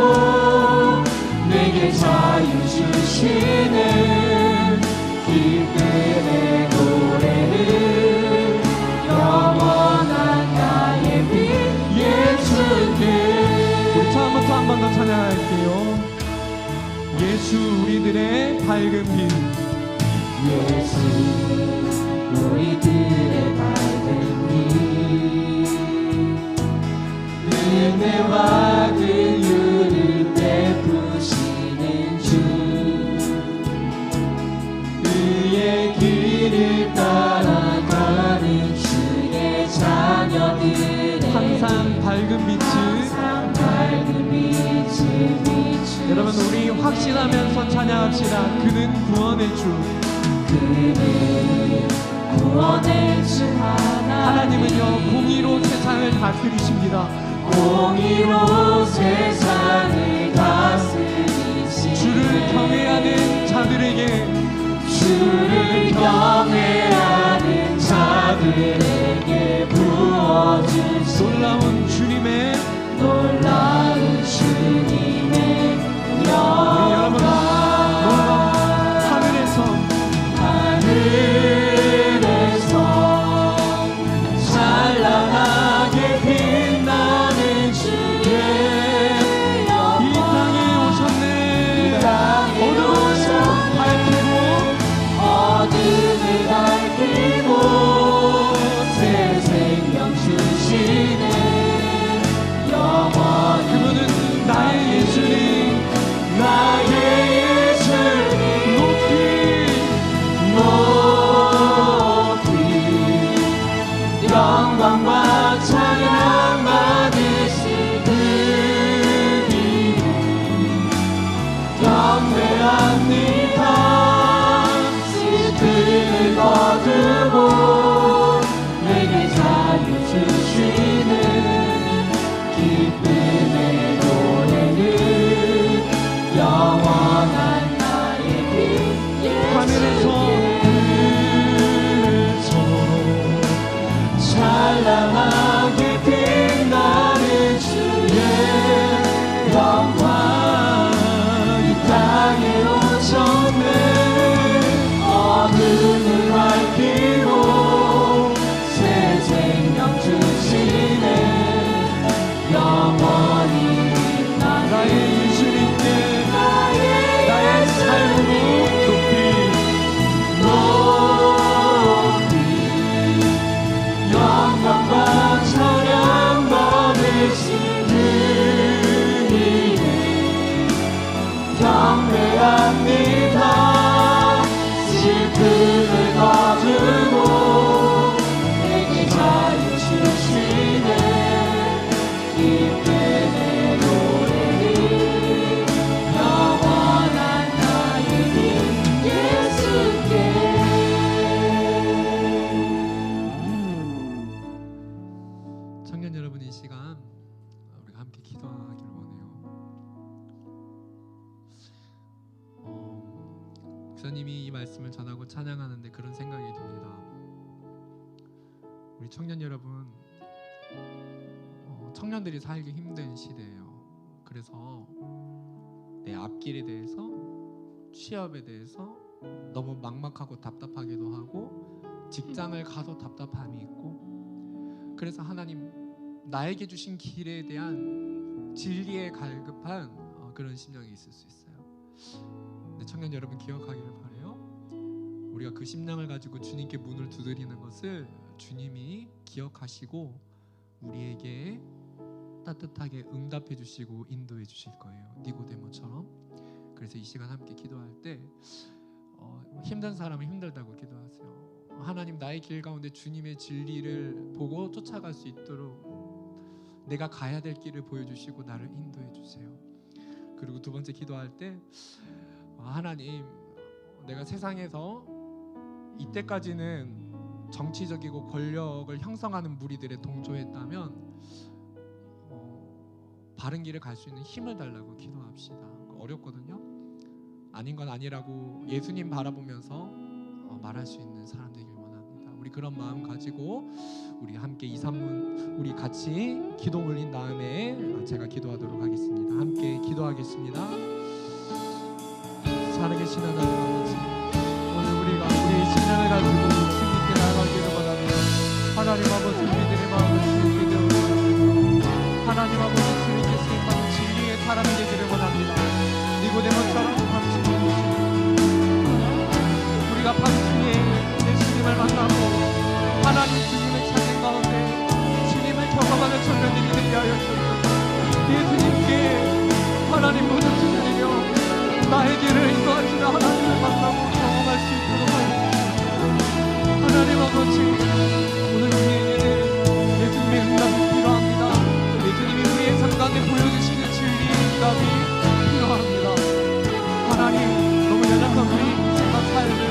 내게 자유 주시는 기쁨의 노래를 영원한 나의 빛 예수님 우리 처음부터 한 번 더 찬양할게요. 예수 우리들의 밝은 빛 예수 우리들의 밝은 빛 은혜와 긍휼을 베푸시는 주 그의 길을 따라가는 주의 자녀들의 항상 밝은 빛을 여러분 우리 확신하면서 찬양합시다. 그는 구원의 주 그는 구원의 주 하나님은요 공의로 세상을 다스리십니다. 공의로 세상을 다스리시네. 주를 경외하는 자들에게 주를 경외하는 자들에게 부어주신 놀라운 주님의 놀라운 주님의 여러분 놀라운 하늘에서 찬란하게 빛나는 주의 이 땅에 오셨네. 어둠을 밝히고 어둠을 밝히고 새 생명 주시네. 영원히 그분은 나의 예수님, 나의 예수님 높이 높이 영광과 찬양 받으실 그님을 경배합니다. 슬픔을 거두고 내게 자유 주시는 기쁨의 노래는 영원한 나의 빛 하늘에서 찬란하게 빛나는 주의 영광 이 땅에 오셨네. 어둠을 밝히고 새 생명 주시네. 영원히 나의 예수님께 나의 나의 삶을 높이 높이 영광과 찬양 받으신 주님을 경배합니다. 슬픔을 거두고 내게 자유 주시네. 기쁨의 노래를 영원한 나의 길 예수께. 청년 여러분, 이 시간 우리가 함께 기도하기를 원해요. 목사님이 이 말씀을 전하고 찬양하는데 그런 생각이 듭니다. 우리 청년 여러분, 청년들이 살기 힘든 시대예요. 그래서 내 앞길에 대해서, 취업에 대해서 너무 막막하고 답답하기도 하고, 직장을 가도 답답함이 있고, 그래서 하나님 나에게 주신 길에 대한 진리에 갈급한 그런 심령이 있을 수 있어요. 근데 청년 여러분, 기억하기를 바라요. 우리가 그 심령을 가지고 주님께 문을 두드리는 것을 주님이 기억하시고 우리에게 따뜻하게 응답해 주시고 인도해 주실 거예요. 니고데모처럼. 그래서 이 시간 함께 기도할 때 힘든 사람은 힘들다고 기도하세요. 하나님, 나의 길 가운데 주님의 진리를 보고 쫓아갈 수 있도록 내가 가야 될 길을 보여주시고 나를 인도해 주세요. 그리고 두 번째 기도할 때, 하나님, 내가 세상에서 이때까지는 정치적이고 권력을 형성하는 무리들에 동조했다면 바른 길을 갈 수 있는 힘을 달라고 기도합시다. 어렵거든요. 아닌 건 아니라고 예수님 바라보면서 말할 수 있는 사람 되길 원합니다. 우리 그런 마음 가지고 우리 함께 2, 3분 우리 같이 기도 올린 다음에 제가 기도하도록 하겠습니다. 함께 기도하겠습니다. 살아계신 하나님 아버지, 오늘 우리가 우리의 심령을 가지고 주님께 나아가기를 원합니다. 하나님 아버지, 우리들의 마음을 주님께 드려드립니다. 하나님 아버지, 주님께 쓰임받는 진리의 사람이 되기를 원합니다. 니고데모처럼 밤중에 우리가 밤중에 예수님을 만나고 하나님 주님의 찾는 가운데 주님을 경험하는 청년들이 되게 하여 주옵소서. 예수님께 하나님 모든 주님이며 나의 길을 인도하시는 하나님을 만나고 경험할 수 있도록 하여 주옵소서. 하나님 아버지, 오늘 우리에게는 예수님의 응답이 필요합니다. 예수님이 우리의 삶 가운데 보여주시는 진리의 응답이 필요합니다. 하나님, 너무 연약한 우리 인생과 삶을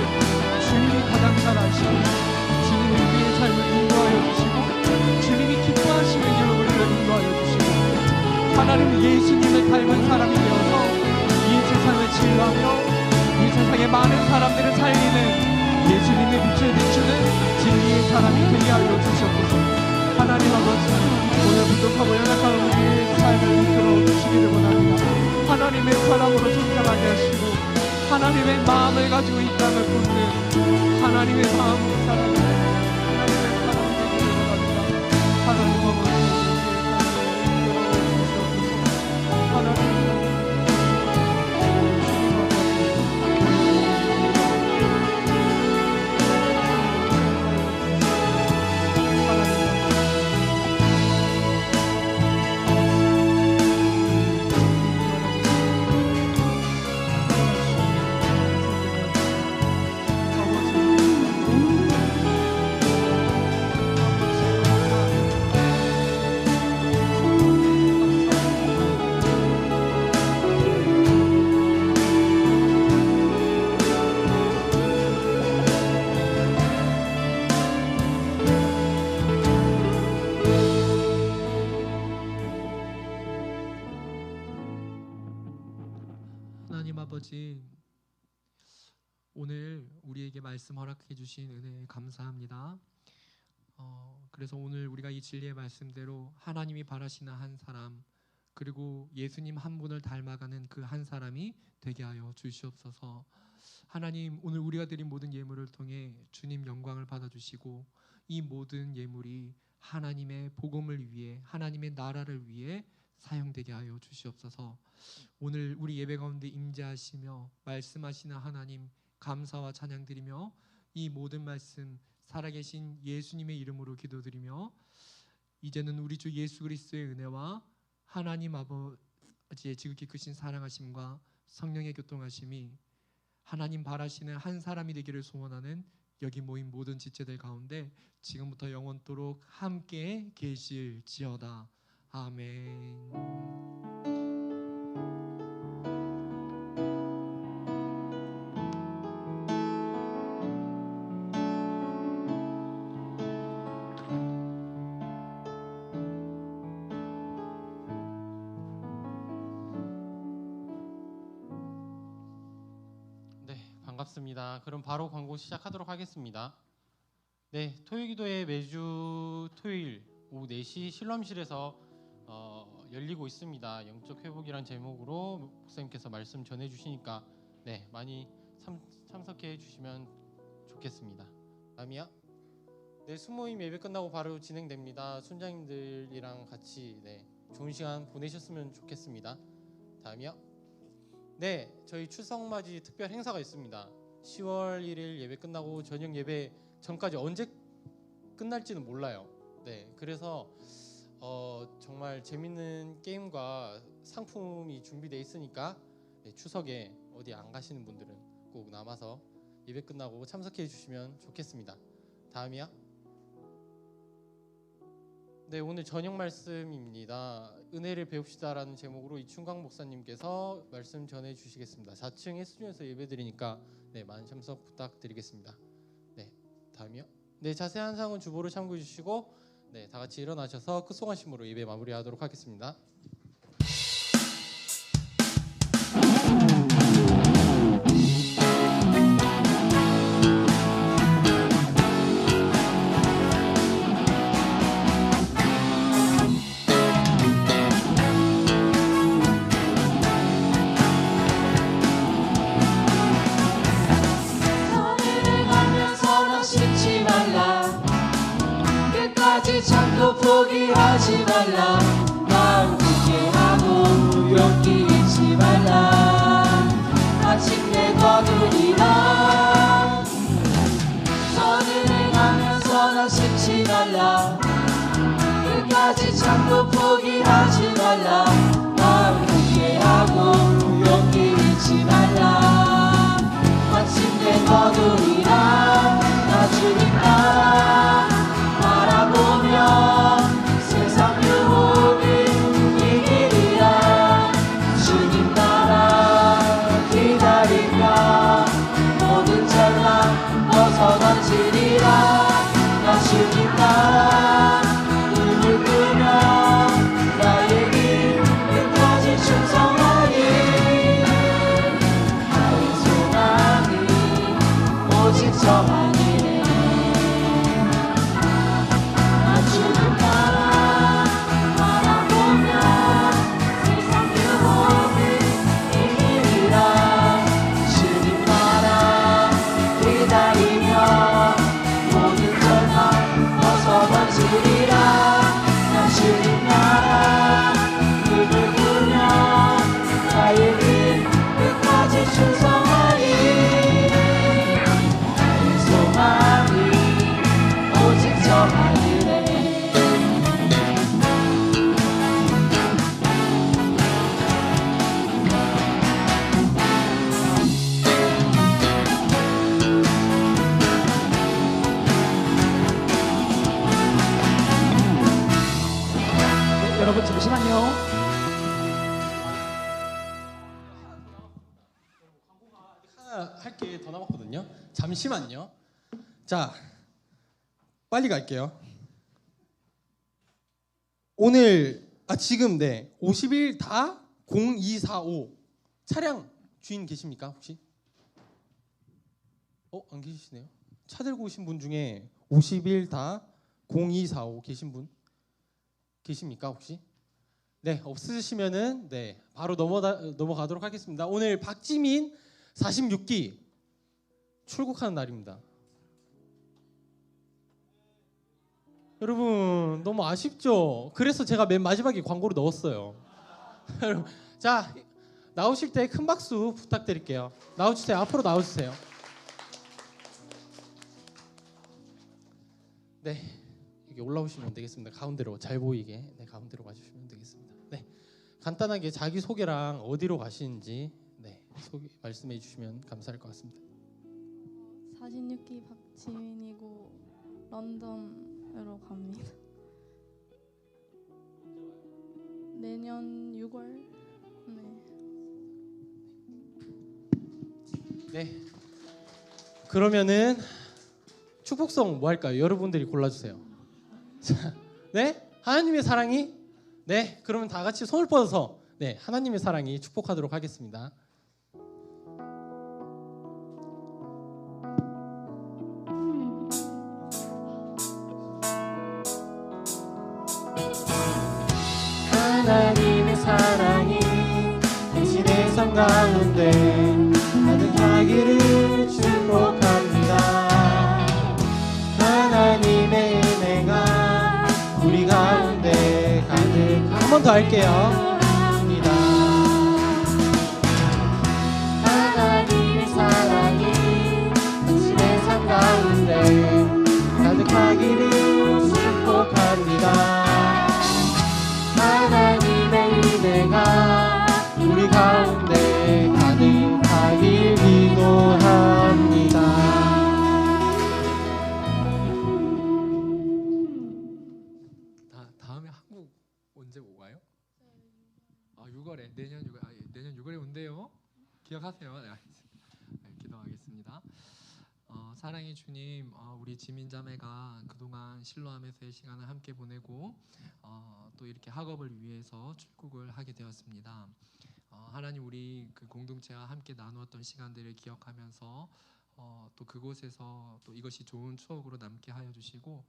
주님이 가장 잘 아시고 주님이 우리의 삶을 인도하여 주시고 주님이 기뻐하시는 예수님을 닮은 사람이 되어서 이 세상을 치유하며 이 세상의 많은 사람들을 살리는 예수님의 빛을 비추는 진리의 사람이 되게 하여 주시옵소서. 하나님 아버지, 오늘 부족하고 연약한 우리의 삶을 이끌어 주시기를 원합니다. 하나님의 사람으로 성장하게 하시고 하나님의 마음을 가지고 이 땅을 걷는 하나님의 마음 사랑을 하나님의 사랑을 되기를 원합니다. 하나님 아버지, 하나님 아버지, 오늘 우리에게 말씀 허락해 주신 은혜에 감사합니다. 그래서 오늘 우리가 이 진리의 말씀대로 하나님이 바라시는 한 사람, 그리고 예수님 한 분을 닮아가는 그 한 사람이 되게 하여 주시옵소서. 하나님, 오늘 우리가 드린 모든 예물을 통해 주님 영광을 받아주시고 이 모든 예물이 하나님의 복음을 위해, 하나님의 나라를 위해 사용되게 하여 주시옵소서. 오늘 우리 예배 가운데 임재하시며 말씀하시는 하나님 감사와 찬양드리며 이 모든 말씀 살아계신 예수님의 이름으로 기도드리며 이제는 우리 주 예수 그리스도의 은혜와 하나님 아버지의 지극히 크신 사랑하심과 성령의 교통하심이 하나님 바라시는 한 사람이 되기를 소원하는 여기 모인 모든 지체들 가운데 지금부터 영원토록 함께 계실지어다. 아멘. 반갑습니다. 그럼 바로 광고 시작하도록 하겠습니다. 네, 토요기도회 매주 토요일 오후 4시 실럼실에서 열리고 있습니다. 영적 회복이란 제목으로 목사님께서 말씀 전해주시니까 네, 많이 참석해 주시면 좋겠습니다. 다음이요. 네, 수모임 예배 끝나고 바로 진행됩니다. 순장님들이랑 같이 좋은 시간 보내셨으면 좋겠습니다. 다음이요. 네, 저희 추석맞이 특별 행사가 있습니다. 10월 1일 예배 끝나고 저녁 예배 전까지 언제 끝날지는 몰라요. 네, 그래서 정말 재밌는 게임과 상품이 준비되어 있으니까 추석에 어디 안 가시는 분들은 꼭 남아서 예배 끝나고 참석해 주시면 좋겠습니다. 다음이요. 네, 오늘 저녁 말씀입니다. 은혜를 배웁시다라는 제목으로 이충광 목사님께서 말씀 전해 주시겠습니다. 4층 스튜디오에서 예배드리니까 많은 참석 부탁드리겠습니다. 네, 다음이요. 네, 자세한 사항은 주보를 참고해 주시고 다 같이 일어나셔서 끝송하심으로 예배 마무리하도록 하겠습니다. 참고 포기하지 말라. 마음 굳게 하고 용기 잃지 말라. 마침내 거두리라. 선을 행하면서 나 식지 말라. 끝까지 참고 포기하지 말라. 마음 굳게 하고 용기 잃지 말라. 마침내 거두리라. 나 주님 따라 바라보며 세상 유혹이 이기리라. 주님 나라 기다리며 모든 잘난 벗어던지리라. 나 주님 나라 눈을 뜨며 나의 길 끝까지 여러분 잠시만요. 하나 할 게 더 남았거든요. 잠시만요. 자, 빨리 갈게요. 오늘 지금 51 다 0245 차량 주인 계십니까 혹시? 안 계시네요. 차 들고 오신 분 중에 51 다 0245 계신 분 계십니까 혹시? 네, 없으시면은 바로 넘어가도록 하겠습니다. 오늘 박지민 46기 출국하는 날입니다. 여러분 너무 아쉽죠? 그래서 제가 맨 마지막에 광고를 넣었어요. 자, 나오실 때 큰 박수 부탁드릴게요. 나와주세요. 앞으로 나와주세요. 네, 여기 올라오시면 되겠습니다. 가운데로 잘 보이게 가운데로 가주시면 되겠습니다. 네, 간단하게 자기 소개랑 어디로 가시는지 말씀해 주시면 감사할 것 같습니다. 46기 박지민이고 런던으로 갑니다. 내년 6월. 네. 그러면은 축복성 뭐 할까요? 여러분들이 골라주세요. 자, 네? 하나님의 사랑이? 네. 그러면 다 같이 손을 뻗어서 하나님의 사랑이 축복하도록 하겠습니다. 하나님의 사랑이 당신의 삶 가운데 가득하기를 축복합니다. 하나님의 은혜가 우리 가운데 가득. 한 번 더 할게요. 하나님의 사랑이 당신의 삶 가운데 가득하기를 축복합니다. 하나님의 은혜가 우리 가운데 가득하길 기도합니다. 다음에 한국 언제 오가요? 6월에 내년 6월에 온대요. 기억하세요. 네, 기도하겠습니다. 사랑의 주님, 우리 지민자매가 그동안 실로암에서의 시간을 함께 보내고 또 이렇게 학업을 위해서 출국을 하게 되었습니다. 하나님, 우리 그 공동체와 함께 나누었던 시간들을 기억하면서 또 그곳에서 또 이것이 좋은 추억으로 남게 하여 주시고,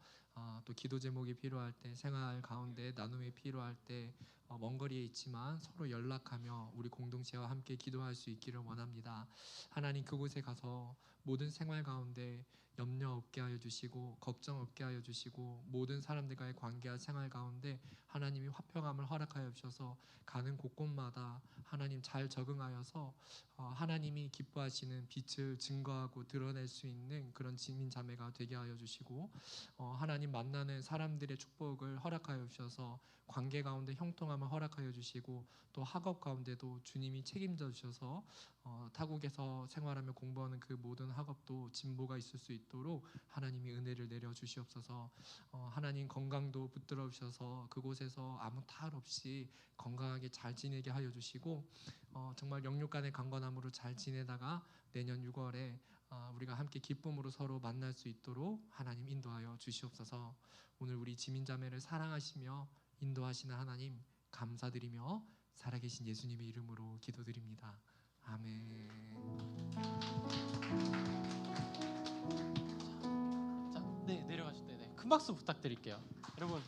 또 기도 제목이 필요할 때, 생활 가운데 나눔이 필요할 때 먼 거리에 있지만 서로 연락하며 우리 공동체와 함께 기도할 수 있기를 원합니다. 하나님, 그곳에 가서 모든 생활 가운데 염려 없게 하여 주시고 걱정 없게 하여 주시고 모든 사람들과의 관계와 생활 가운데 하나님이 화평함을 허락하여 주셔서 가는 곳곳마다 하나님 잘 적응하여서 하나님이 기뻐하시는 빛을 증거하고 드러낼 수 있는 그런 지민 자매가 되게 하여 주시고, 하나님 만나는 사람들의 축복을 허락하여 주셔서 관계 가운데 형통함을 허락하여 주시고, 또 학업 가운데도 주님이 책임져 주셔서 타국에서 생활하며 공부하는 그 모든 학업도 진보가 있을 수 있도록 하나님이 은혜를 내려 주시옵소서. 하나님 건강도 붙들어 주셔서 그곳에서 아무 탈 없이 건강하게 잘 지내게 하여 주시고, 정말 영육 간의 강건함으로 잘 지내다가 내년 6월에 우리가 함께 기쁨으로 서로 만날 수 있도록 하나님 인도하여 주시옵소서. 오늘 우리 지민자매를 사랑하시며 인도하시는 하나님 감사드리며 살아계신 예수님의 이름으로 기도드립니다. 아멘. 자, 내려가실 때 큰 박수 부탁드릴게요. 여러분,